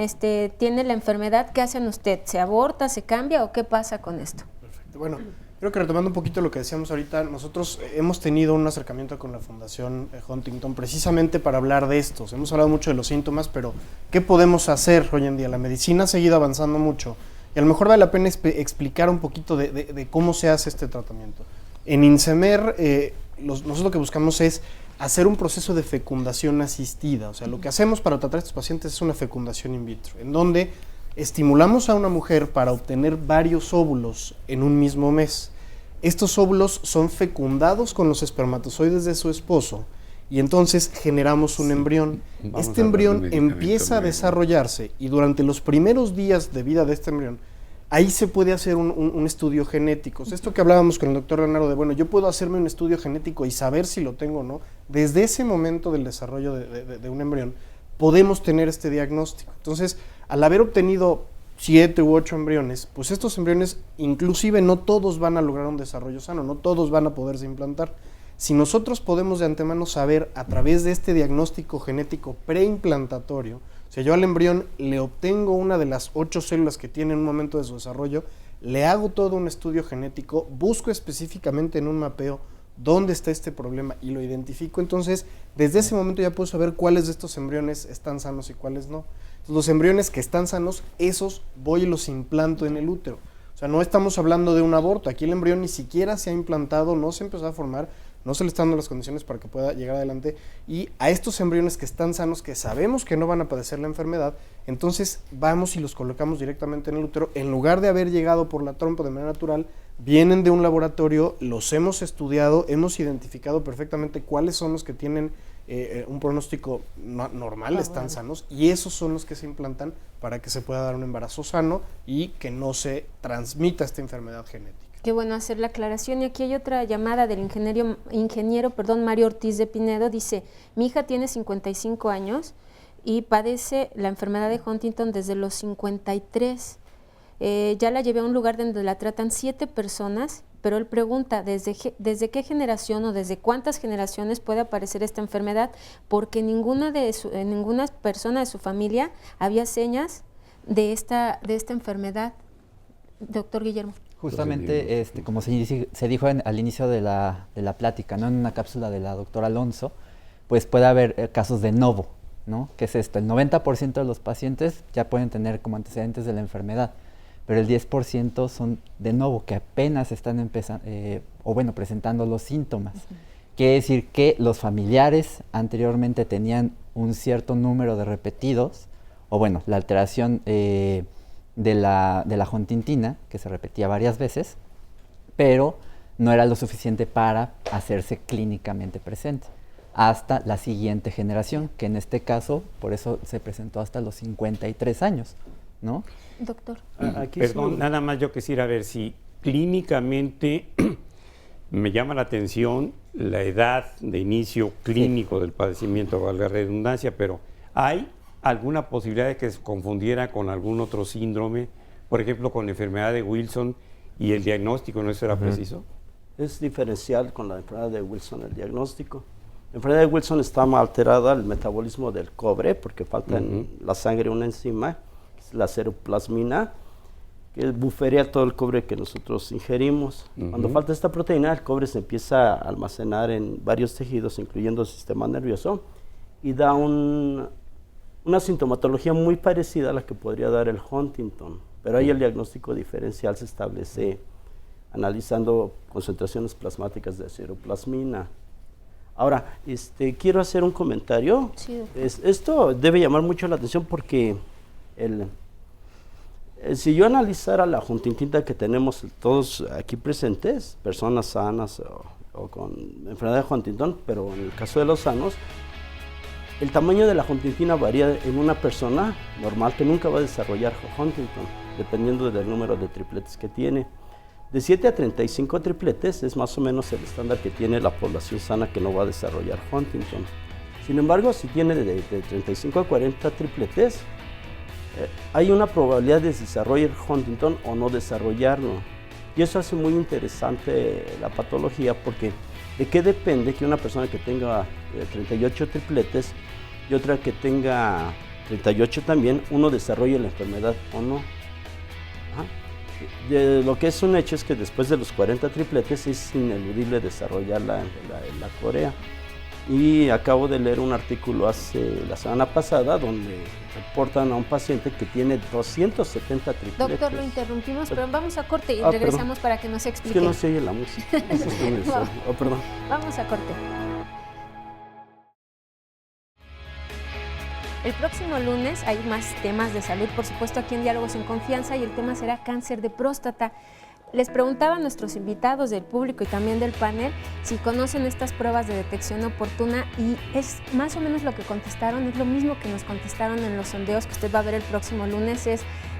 tiene la enfermedad, ¿qué hacen usted? ¿Se aborta, se cambia o qué pasa con esto? Perfecto. Bueno, creo que retomando un poquito lo que decíamos ahorita, nosotros hemos tenido un acercamiento con la Fundación Huntington precisamente para hablar de estos. Hemos hablado mucho de los síntomas, pero ¿qué podemos hacer hoy en día? La medicina ha seguido avanzando mucho y a lo mejor vale la pena explicar un poquito de cómo se hace este tratamiento. En INSEMER, nosotros lo que buscamos es hacer un proceso de fecundación asistida. O sea, lo que hacemos para tratar a estos pacientes es una fecundación in vitro, en donde estimulamos a una mujer para obtener varios óvulos en un mismo mes. Estos óvulos son fecundados con los espermatozoides de su esposo y entonces generamos un embrión. Este embrión empieza a desarrollarse y durante los primeros días de vida de este embrión, ahí se puede hacer un estudio genético. O sea, esto que hablábamos con el doctor Leonardo de, bueno, yo puedo hacerme un estudio genético y saber si lo tengo o no. Desde ese momento del desarrollo de un embrión, podemos tener este diagnóstico. Entonces, al haber obtenido 7 u 8 embriones, pues estos embriones inclusive no todos van a lograr un desarrollo sano, no todos van a poderse implantar. Si nosotros podemos de antemano saber a través de este diagnóstico genético preimplantatorio, o sea, yo al embrión le obtengo una de las 8 células que tiene en un momento de su desarrollo, le hago todo un estudio genético, busco específicamente en un mapeo dónde está este problema y lo identifico, entonces desde ese momento ya puedo saber cuáles de estos embriones están sanos y cuáles no. Entonces, los embriones que están sanos, esos voy y los implanto en el útero. O sea, no estamos hablando de un aborto, aquí el embrión ni siquiera se ha implantado, no se empezó a formar, no se le están dando las condiciones para que pueda llegar adelante, y a estos embriones que están sanos, que sabemos que no van a padecer la enfermedad, entonces vamos y los colocamos directamente en el útero, en lugar de haber llegado por la trompa de manera natural, vienen de un laboratorio, los hemos estudiado, hemos identificado perfectamente cuáles son los que tienen un pronóstico normal, están sanos, y esos son los que se implantan para que se pueda dar un embarazo sano y que no se transmita esta enfermedad genética. Qué bueno hacer la aclaración. Y aquí hay otra llamada del ingeniero Mario Ortiz de Pinedo. Dice, mi hija tiene 55 años y padece la enfermedad de Huntington desde los 53. Ya la llevé a un lugar donde la tratan 7 personas, pero él pregunta, ¿desde qué generación o desde cuántas generaciones puede aparecer esta enfermedad? Porque ninguna persona de su familia había señas de esta enfermedad. Doctor Guillermo. Justamente, como se dijo al inicio de la plática, ¿no? En una cápsula de la doctora Alonso, pues puede haber casos de novo, ¿no? ¿Qué es esto? El 90% de los pacientes ya pueden tener como antecedentes de la enfermedad, pero el 10% son de novo, que apenas están empezando, presentando los síntomas. Quiere decir que los familiares anteriormente tenían un cierto número de repetidos, la alteración de la huntingtina, que se repetía varias veces, pero no era lo suficiente para hacerse clínicamente presente hasta la siguiente generación, que en este caso, por eso se presentó hasta los 53 años, ¿no? Doctor. Perdón, nada más yo quisiera ver si clínicamente me llama la atención la edad de inicio clínico del padecimiento, valga la redundancia, pero ¿hay alguna posibilidad de que se confundiera con algún otro síndrome, por ejemplo con la enfermedad de Wilson, y el diagnóstico no será preciso? Es diferencial con la enfermedad de Wilson el diagnóstico. La enfermedad de Wilson está más alterada el metabolismo del cobre, porque falta en la sangre una enzima, que es la ceroplasmina, que buferea todo el cobre que nosotros ingerimos. Cuando falta esta proteína, el cobre se empieza a almacenar en varios tejidos, incluyendo el sistema nervioso, y da una sintomatología muy parecida a la que podría dar el Huntington, pero ahí el diagnóstico diferencial se establece analizando concentraciones plasmáticas de ceroplasmina. Ahora, quiero hacer un comentario. Sí, esto debe llamar mucho la atención porque si yo analizara la huntingtina que tenemos todos aquí presentes, personas sanas o con enfermedad de Huntington, pero en el caso de los sanos, el tamaño de la huntingtina varía en una persona normal que nunca va a desarrollar Huntington, dependiendo del número de tripletes que tiene. De 7 a 35 tripletes es más o menos el estándar que tiene la población sana que no va a desarrollar Huntington. Sin embargo, si tiene de 35 a 40 tripletes, hay una probabilidad de desarrollar Huntington o no desarrollarlo. Y eso hace muy interesante la patología, porque ¿de qué depende que una persona que tenga 38 tripletes y otra que tenga 38 también, uno desarrolle la enfermedad o no? Lo que es un hecho es que después de los 40 tripletes es ineludible desarrollar la corea. Y acabo de leer un artículo la semana pasada donde reportan a un paciente que tiene 270 tripletes. Doctor, lo interrumpimos, pero vamos a corte y regresamos para que nos explique. Es que no se oye la música. Perdón. Vamos a corte. El próximo lunes hay más temas de salud, por supuesto, aquí en Diálogos en Confianza, y el tema será cáncer de próstata. Les preguntaba a nuestros invitados del público y también del panel si conocen estas pruebas de detección oportuna, y es más o menos lo que contestaron, es lo mismo que nos contestaron en los sondeos que usted va a ver el próximo lunes.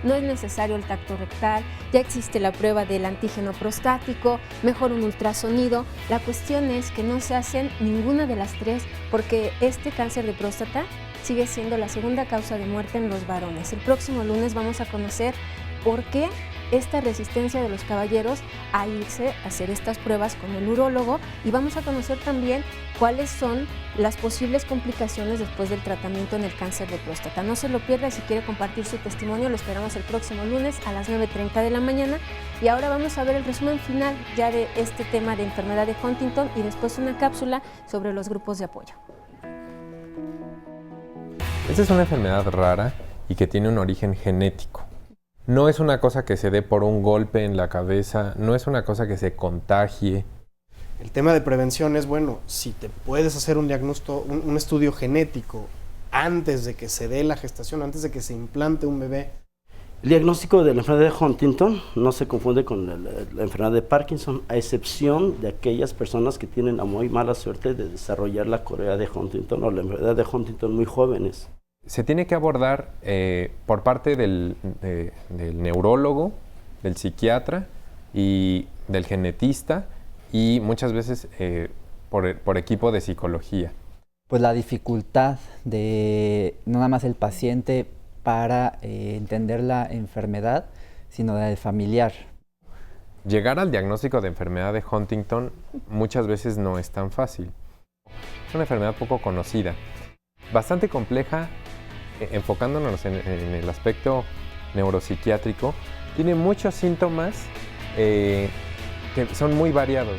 No es necesario el tacto rectal, ya existe la prueba del antígeno prostático, mejor un ultrasonido. La cuestión es que no se hacen ninguna de las tres, porque este cáncer de próstata sigue siendo la segunda causa de muerte en los varones. El próximo lunes vamos a conocer por qué esta resistencia de los caballeros a irse a hacer estas pruebas con el urólogo, y vamos a conocer también cuáles son las posibles complicaciones después del tratamiento en el cáncer de próstata. No se lo pierda, y si quiere compartir su testimonio, lo esperamos el próximo lunes a las 9:30 de la mañana. Y ahora vamos a ver el resumen final ya de este tema de enfermedad de Huntington, y después una cápsula sobre los grupos de apoyo. Esta es una enfermedad rara y que tiene un origen genético. No es una cosa que se dé por un golpe en la cabeza, no es una cosa que se contagie. El tema de prevención es, bueno, si te puedes hacer un diagnóstico, un estudio genético antes de que se dé la gestación, antes de que se implante un bebé. El diagnóstico de la enfermedad de Huntington no se confunde con la enfermedad de Parkinson, a excepción de aquellas personas que tienen la muy mala suerte de desarrollar la corea de Huntington o la enfermedad de Huntington muy jóvenes. Se tiene que abordar por parte del neurólogo, del psiquiatra y del genetista, y muchas veces por equipo de psicología. Pues la dificultad de no nada más el paciente para entender la enfermedad, sino del familiar. Llegar al diagnóstico de enfermedad de Huntington muchas veces no es tan fácil. Es una enfermedad poco conocida, bastante compleja. Enfocándonos en el aspecto neuropsiquiátrico, tiene muchos síntomas que son muy variados.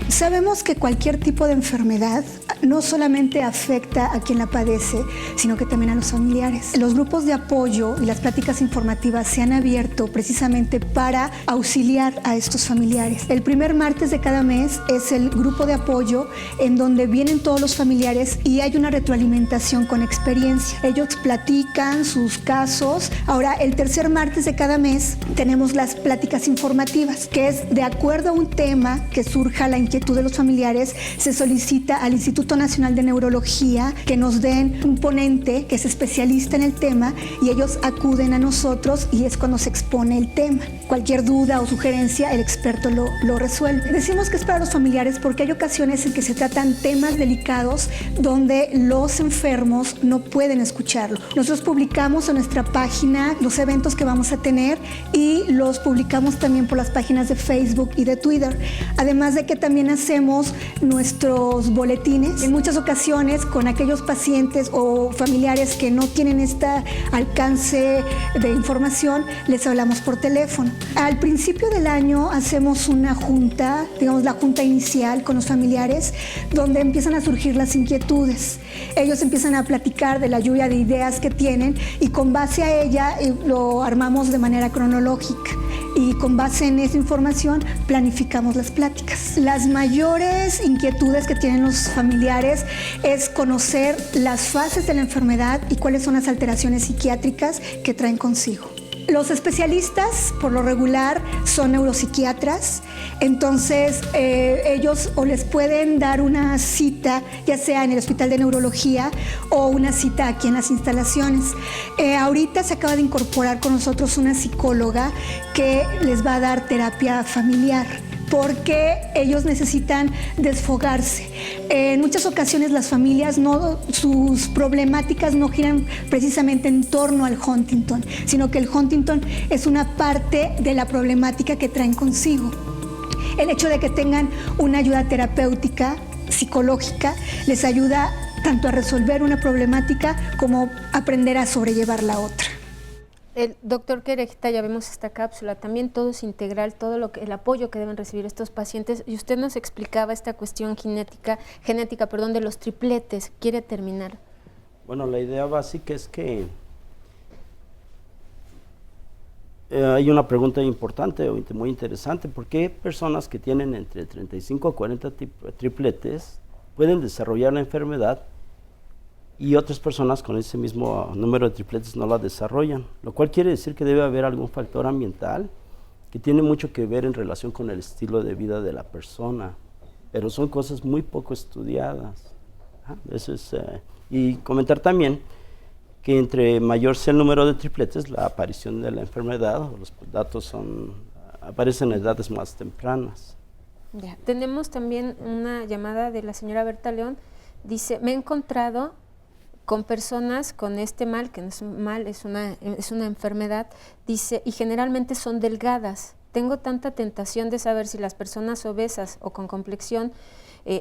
Sabemos que cualquier tipo de enfermedad no solamente afecta a quien la padece, sino que también a los familiares. Los grupos de apoyo y las pláticas informativas se han abierto precisamente para auxiliar a estos familiares. El primer martes de cada mes es el grupo de apoyo en donde vienen todos los familiares y hay una retroalimentación con experiencia. Ellos platican sus casos. Ahora, el tercer martes de cada mes tenemos las pláticas informativas, que es de acuerdo a un tema que surja la inquietud de los familiares, se solicita al Instituto Nacional de Neurología que nos den un ponente que es especialista en el tema, y ellos acuden a nosotros y es cuando se expone el tema. Cualquier duda o sugerencia, el experto lo resuelve. Decimos que es para los familiares porque hay ocasiones en que se tratan temas delicados donde los enfermos no pueden escucharlo. Nosotros publicamos en nuestra página los eventos que vamos a tener y los publicamos también por las páginas de Facebook y de Twitter. Además de que también hacemos nuestros boletines en muchas ocasiones con aquellos pacientes o familiares que no tienen este alcance de información, les hablamos por teléfono. Al principio del año hacemos una junta, digamos la junta inicial con los familiares, donde empiezan a surgir las inquietudes. Ellos empiezan a platicar de la lluvia de ideas que tienen y con base a ella lo armamos de manera cronológica. Y con base en esa información planificamos las pláticas. Las mayores inquietudes que tienen los familiares es conocer las fases de la enfermedad y cuáles son las alteraciones psiquiátricas que traen consigo. Los especialistas, por lo regular, son neuropsiquiatras, entonces ellos o les pueden dar una cita, ya sea en el Hospital de Neurología o una cita aquí en las instalaciones. Ahorita se acaba de incorporar con nosotros una psicóloga que les va a dar terapia familiar, porque ellos necesitan desfogarse. En muchas ocasiones las familias, sus problemáticas no giran precisamente en torno al Huntington, sino que el Huntington es una parte de la problemática que traen consigo. El hecho de que tengan una ayuda terapéutica, psicológica, les ayuda tanto a resolver una problemática como aprender a sobrellevar la otra. Doctor Querejeta, ya vemos esta cápsula, también todo es integral, todo el apoyo que deben recibir estos pacientes, y usted nos explicaba esta cuestión genética, de los tripletes. ¿Quiere terminar? Bueno, la idea básica es que hay una pregunta importante o muy interesante: ¿por qué personas que tienen entre 35 a 40 tripletes pueden desarrollar la enfermedad y otras personas con ese mismo número de tripletes no la desarrollan? Lo cual quiere decir que debe haber algún factor ambiental que tiene mucho que ver en relación con el estilo de vida de la persona, pero son cosas muy poco estudiadas. Eso es, y comentar también que entre mayor sea el número de tripletes, la aparición de la enfermedad, los datos aparecen en edades más tempranas. Ya. Tenemos también una llamada de la señora Berta León. Dice: me he encontrado con personas con este mal, que no es un mal, es una enfermedad, dice, y generalmente son delgadas. Tengo tanta tentación de saber si las personas obesas o con complexión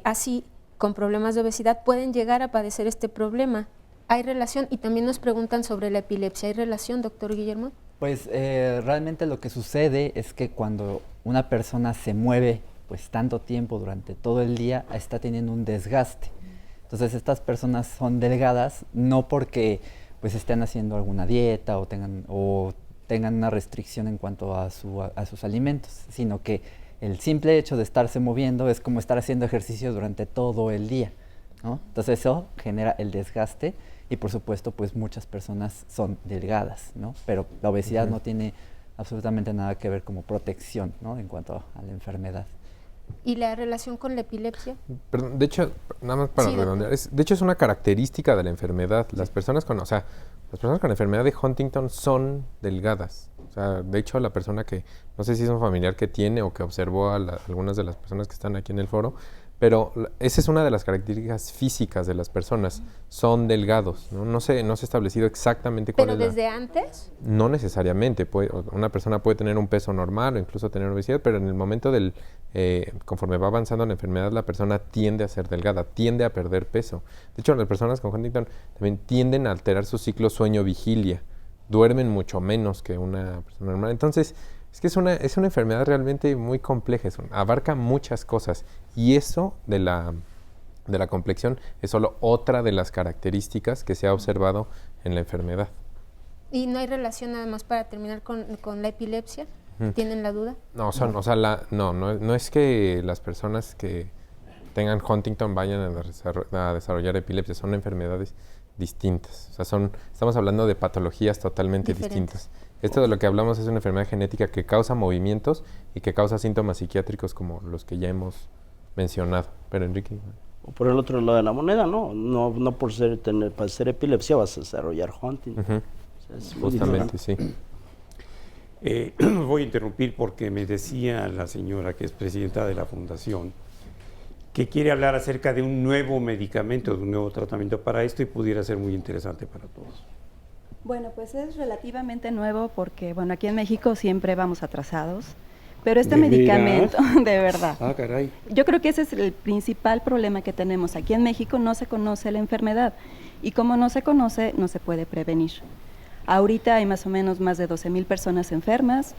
así, con problemas de obesidad, pueden llegar a padecer este problema. ¿Hay relación? Y también nos preguntan sobre la epilepsia. ¿Hay relación, doctor Guillermo? Pues realmente lo que sucede es que cuando una persona se mueve pues tanto tiempo durante todo el día, está teniendo un desgaste. Entonces estas personas son delgadas no porque pues estén haciendo alguna dieta o tengan una restricción en cuanto a sus alimentos, sino que el simple hecho de estarse moviendo es como estar haciendo ejercicio durante todo el día, ¿no? Entonces eso genera el desgaste y por supuesto pues muchas personas son delgadas, ¿no? Pero la obesidad no tiene absolutamente nada que ver como protección, ¿no? En cuanto a la enfermedad. ¿Y la relación con la epilepsia? Perdón, de hecho, nada más para redondear, de hecho es una característica de la enfermedad. Las personas con enfermedad de Huntington son delgadas. O sea, de hecho, la persona que, no sé si es un familiar que tiene o que observó a algunas de las personas que están aquí en el foro, pero esa es una de las características físicas de las personas, son delgados, ¿no? No se ha establecido exactamente cuál es la... ¿Pero desde antes? No necesariamente, una persona puede tener un peso normal o incluso tener obesidad, pero en el momento conforme va avanzando la enfermedad, la persona tiende a ser delgada, tiende a perder peso. De hecho, las personas con Huntington también tienden a alterar su ciclo sueño-vigilia, duermen mucho menos que una persona normal. Entonces, es que es una enfermedad realmente muy compleja, abarca muchas cosas, y eso de la complexión es solo otra de las características que se ha observado en la enfermedad. ¿Y no hay relación, nada más para terminar, con la epilepsia? ¿Tienen la duda? No, no es que las personas que tengan Huntington vayan a desarrollar epilepsia, son enfermedades distintas. O sea, estamos hablando de patologías totalmente distintas. Esto de lo que hablamos es una enfermedad genética que causa movimientos y que causa síntomas psiquiátricos como los que ya hemos mencionado. Pero Enrique... O por el otro lado de la moneda, no por padecer epilepsia vas a desarrollar Huntington. O sea, justamente, sí. Voy a interrumpir porque me decía la señora, que es presidenta de la fundación, que quiere hablar acerca de un nuevo medicamento, de un nuevo tratamiento para esto, y pudiera ser muy interesante para todos. Bueno, pues es relativamente nuevo porque, bueno, aquí en México siempre vamos atrasados, pero este medicamento, de verdad. Ah, caray. Yo creo que ese es el principal problema que tenemos. Aquí en México no se conoce la enfermedad, y como no se conoce, no se puede prevenir. Ahorita hay más o menos más de 12,000 personas enfermas.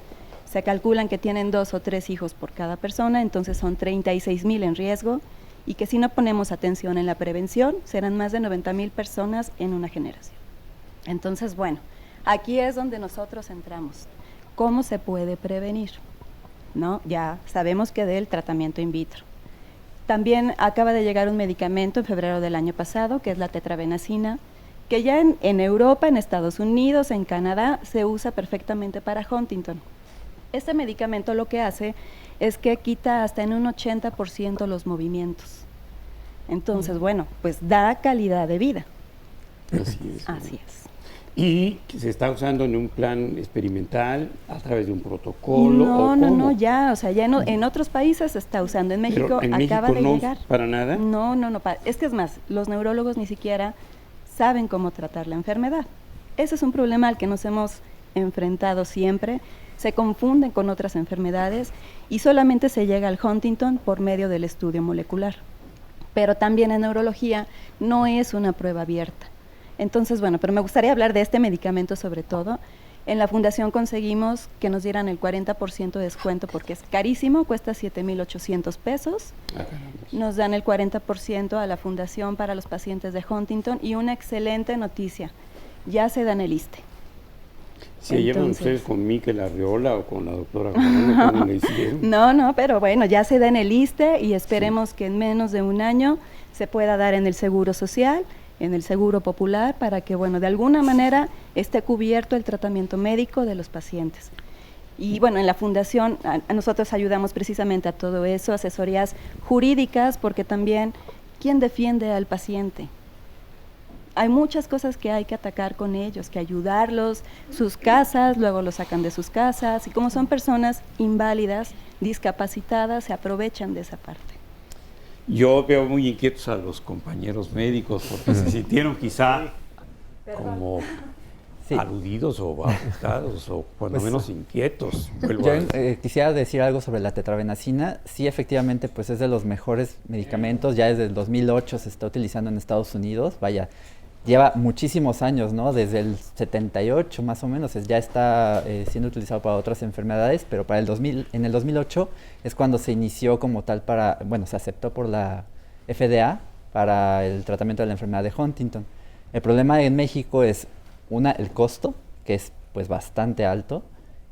Se calculan que tienen 2 o 3 hijos por cada persona, entonces son 36,000 en riesgo, y que si no ponemos atención en la prevención, serán más de 90,000 personas en una generación. Entonces, bueno, aquí es donde nosotros entramos. ¿Cómo se puede prevenir? ¿No? Ya sabemos que del tratamiento in vitro. También acaba de llegar un medicamento en febrero del año pasado, que es la tetrabenazina, que ya en Europa, en Estados Unidos, en Canadá, se usa perfectamente para Huntington. Este medicamento lo que hace es que quita hasta en un 80% los movimientos. Entonces, bueno, pues da calidad de vida. Así es. Así es. ¿Y que se está usando en un plan experimental a través de un protocolo? No, ya, o sea, ya en otros países se está usando. En México Pero en acaba México de llegar. ¿Para nada? No, es que es más, los neurólogos ni siquiera saben cómo tratar la enfermedad. Ese es un problema al que nos hemos enfrentado siempre. Se confunden con otras enfermedades y solamente se llega al Huntington por medio del estudio molecular. Pero también en neurología no es una prueba abierta. Entonces, bueno, pero me gustaría hablar de este medicamento sobre todo. En la fundación conseguimos que nos dieran el 40% de descuento porque es carísimo, cuesta 7,800 pesos. Nos dan el 40% a la fundación para los pacientes de Huntington y una excelente noticia, ya se da en el ISSSTE. ¿Se llevan ustedes con Miquel Arriola o con la doctora Juana? ¿Cómo le hicieron? No, pero bueno, ya se da en el ISSSTE y esperemos que en menos de un año se pueda dar en el Seguro Social, en el Seguro Popular, para que, bueno, de alguna manera esté cubierto el tratamiento médico de los pacientes. Y bueno, en la fundación a nosotros ayudamos precisamente a todo eso, asesorías jurídicas, porque también, ¿quién defiende al paciente? Hay muchas cosas que hay que atacar con ellos, que ayudarlos, sus casas, luego los sacan de sus casas, y como son personas inválidas, discapacitadas, se aprovechan de esa parte. Yo veo muy inquietos a los compañeros médicos porque se sintieron quizá como aludidos o afectados o cuando menos inquietos. Yo quisiera decir algo sobre la tetrabenazina. Sí, efectivamente, pues es de los mejores medicamentos. Ya desde el 2008 se está utilizando en Estados Unidos. Vaya, lleva muchísimos años, ¿no? Desde el 78 más o menos ya está siendo utilizado para otras enfermedades, pero para en el 2008 es cuando se inició como tal se aceptó por la FDA para el tratamiento de la enfermedad de Huntington. El problema en México es, el costo, que es pues bastante alto,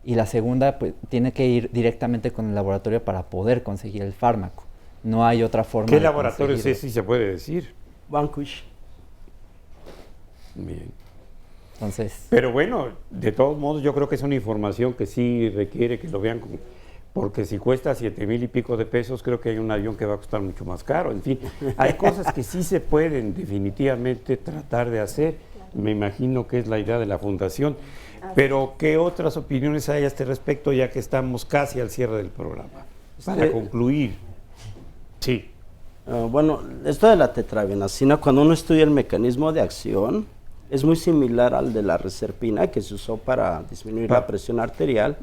y la segunda, pues tiene que ir directamente con el laboratorio para poder conseguir el fármaco. No hay otra forma. ¿Qué laboratorio es ese, si se puede decir? Vanquish. Bien. Entonces, pero bueno, de todos modos yo creo que es una información que sí requiere que lo vean, porque si cuesta 7,000 y pico de pesos, creo que hay un avión que va a costar mucho más caro. En fin, hay cosas que sí se pueden definitivamente tratar de hacer. Me imagino que es la idea de la fundación. Pero ¿qué otras opiniones hay a este respecto, ya que estamos casi al cierre del programa? Para concluir. Sí. Bueno, esto de la tetrabenazina, cuando uno estudia el mecanismo de acción, es muy similar al de la reserpina, que se usó para disminuir la presión arterial,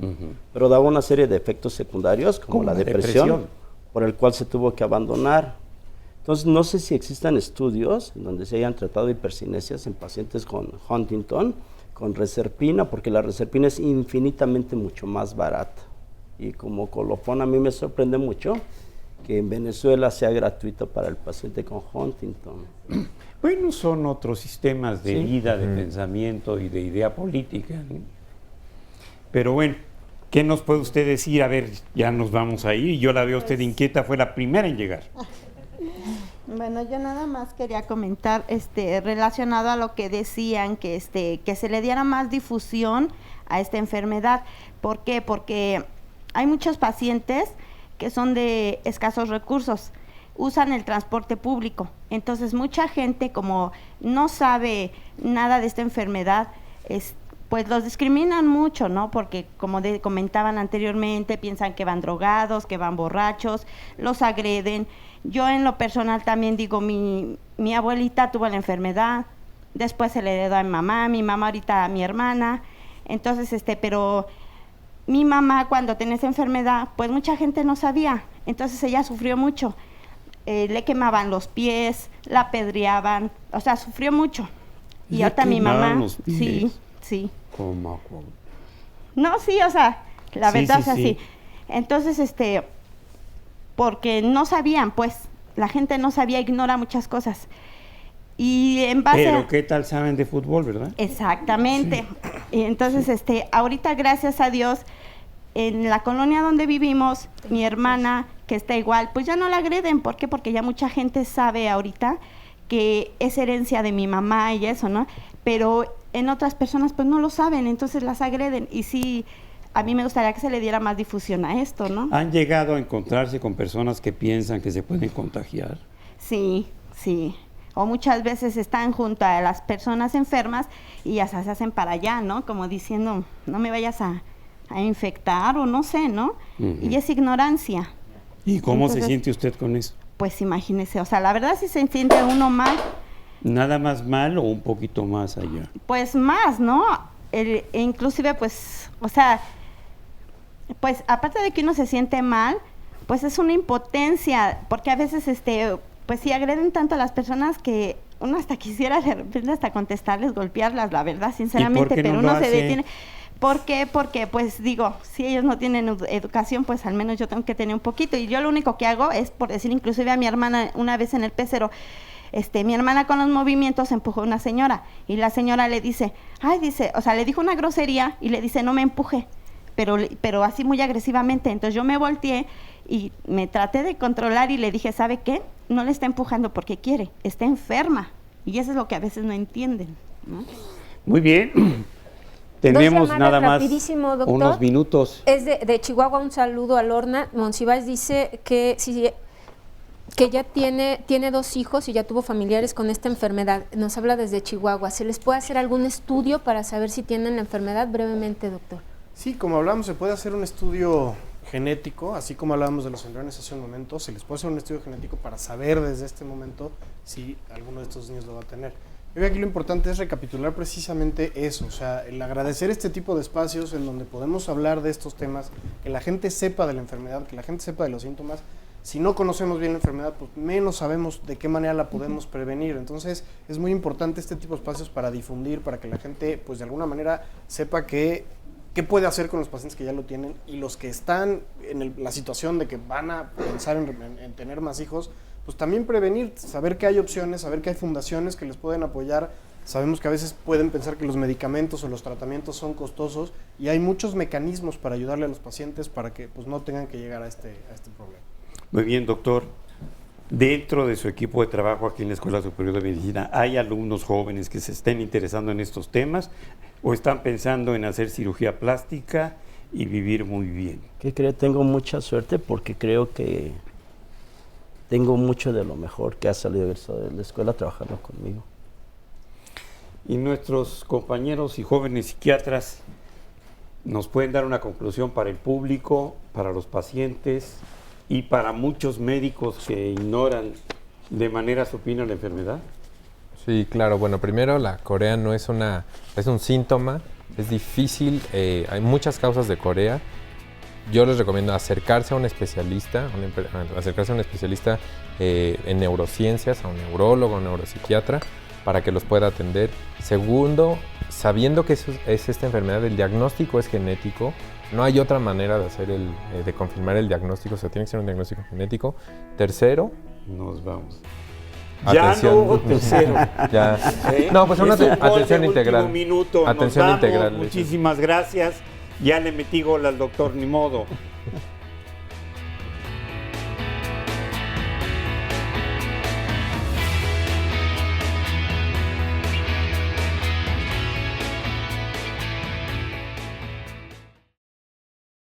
pero daba una serie de efectos secundarios, como la depresión, por el cual se tuvo que abandonar. Entonces, no sé si existan estudios donde se hayan tratado hipercinesias en pacientes con Huntington, con reserpina, porque la reserpina es infinitamente mucho más barata. Y como colofón, a mí me sorprende mucho que en Venezuela sea gratuito para el paciente con Huntington. Bueno, son otros sistemas de vida, de pensamiento y de idea política, ¿no? Pero bueno, ¿qué nos puede usted decir? A ver, ya nos vamos a ir. Yo la veo usted inquieta, fue la primera en llegar. Bueno, yo nada más quería comentar relacionado a lo que decían, que se le diera más difusión a esta enfermedad. ¿Por qué? Porque hay muchos pacientes que son de escasos recursos, usan el transporte público. Entonces, mucha gente, como no sabe nada de esta enfermedad, pues los discriminan mucho, ¿no? Porque, como comentaban anteriormente, piensan que van drogados, que van borrachos, los agreden. Yo, en lo personal, también digo, mi abuelita tuvo la enfermedad, después se le heredó a mi mamá ahorita a mi hermana. Entonces, pero mi mamá, cuando tenía esa enfermedad, pues mucha gente no sabía. Entonces, ella sufrió mucho. Le quemaban los pies, la apedreaban, o sea, sufrió mucho. Y ahorita mi mamá, sí. ¿Cómo? No, sí, o sea, la verdad es así. Entonces, porque no sabían, pues, la gente no sabía, ignora muchas cosas. Y en base Pero ¿qué tal saben de fútbol, verdad? Exactamente. Sí. Y entonces, ahorita, gracias a Dios, en la colonia donde vivimos, mi hermana, que está igual, pues ya no la agreden. ¿Por qué? Porque ya mucha gente sabe ahorita que es herencia de mi mamá y eso, ¿no? Pero en otras personas pues no lo saben, entonces las agreden. Y sí, a mí me gustaría que se le diera más difusión a esto, ¿no? ¿Han llegado a encontrarse con personas que piensan que se pueden contagiar? Sí. o muchas veces están junto a las personas enfermas y ya se hacen para allá, ¿no? Como diciendo, no me vayas a infectar o no sé, ¿no? Y es ignorancia. ¿Y cómo Entonces, se siente usted con eso? Pues imagínese, o sea, la verdad sí se siente uno mal, ¿Nada más mal o un poquito más allá? pues más, ¿no? Inclusive, pues, o sea, pues aparte de que uno se siente mal, pues es una impotencia, porque a veces, pues sí agreden tanto a las personas que uno hasta quisiera de repente hasta contestarles, golpearlas, la verdad, sinceramente, pero uno se detiene. ¿Por qué? Porque, pues digo, si ellos no tienen educación, pues al menos yo tengo que tener un poquito. Y yo lo único que hago es, por decir, inclusive a mi hermana, una vez en el pecero, mi hermana con los movimientos empujó a una señora. Y la señora le dice, o sea, le dijo una grosería y le dice, no me empuje. Pero así muy agresivamente. Entonces yo me volteé y me traté de controlar y le dije, ¿sabe qué? No le está empujando porque quiere, está enferma. Y eso es lo que a veces no entienden, ¿no? Muy bien. Tenemos nada más doctor. unos minutos. Es de Chihuahua, un saludo a Lorna. Monsiváis dice que ya tiene 2 hijos y ya tuvo familiares con esta enfermedad. Nos habla desde Chihuahua. ¿Se les puede hacer algún estudio para saber si tienen la enfermedad? Brevemente, doctor. Sí, como hablamos, se puede hacer un estudio genético, así como hablábamos de los embriones hace un momento, se les puede hacer un estudio genético para saber desde este momento si alguno de estos niños lo va a tener. Yo creo que aquí lo importante es recapitular precisamente eso, o sea, el agradecer este tipo de espacios en donde podemos hablar de estos temas, que la gente sepa de la enfermedad, que la gente sepa de los síntomas. Si no conocemos bien la enfermedad, pues menos sabemos de qué manera la podemos prevenir. Entonces, es muy importante este tipo de espacios para difundir, para que la gente, pues de alguna manera, sepa qué puede hacer con los pacientes que ya lo tienen y los que están en la situación de que van a pensar en tener más hijos, pues también prevenir, saber que hay opciones, saber que hay fundaciones que les pueden apoyar. Sabemos que a veces pueden pensar que los medicamentos o los tratamientos son costosos y hay muchos mecanismos para ayudarle a los pacientes para que pues no tengan que llegar a este problema. Muy bien, doctor. Dentro de su equipo de trabajo aquí en la Escuela Superior de Medicina, ¿hay alumnos jóvenes que se estén interesando en estos temas o están pensando en hacer cirugía plástica y vivir muy bien? ¿Qué creo? Tengo mucha suerte porque creo que tengo mucho de lo mejor que ha salido de la escuela trabajando conmigo. Y nuestros compañeros y jóvenes psiquiatras nos pueden dar una conclusión para el público, para los pacientes y para muchos médicos que ignoran de manera supina la enfermedad. Sí, claro. Bueno, primero la corea no es es un síntoma, es difícil, hay muchas causas de corea. Yo les recomiendo acercarse a un especialista, en neurociencias, a un neurólogo, a un neuropsiquiatra, para que los pueda atender. Segundo, sabiendo que es esta enfermedad, el diagnóstico es genético, no hay otra manera de confirmar el diagnóstico, o sea, tiene que ser un diagnóstico genético. Tercero, nos vamos. Atención. Ya no hubo tercero. Ya. No, pues una atención integral. Minuto. Atención nos vamos. integral. Muchísimas gracias. Ya le metí gol al doctor, ni modo.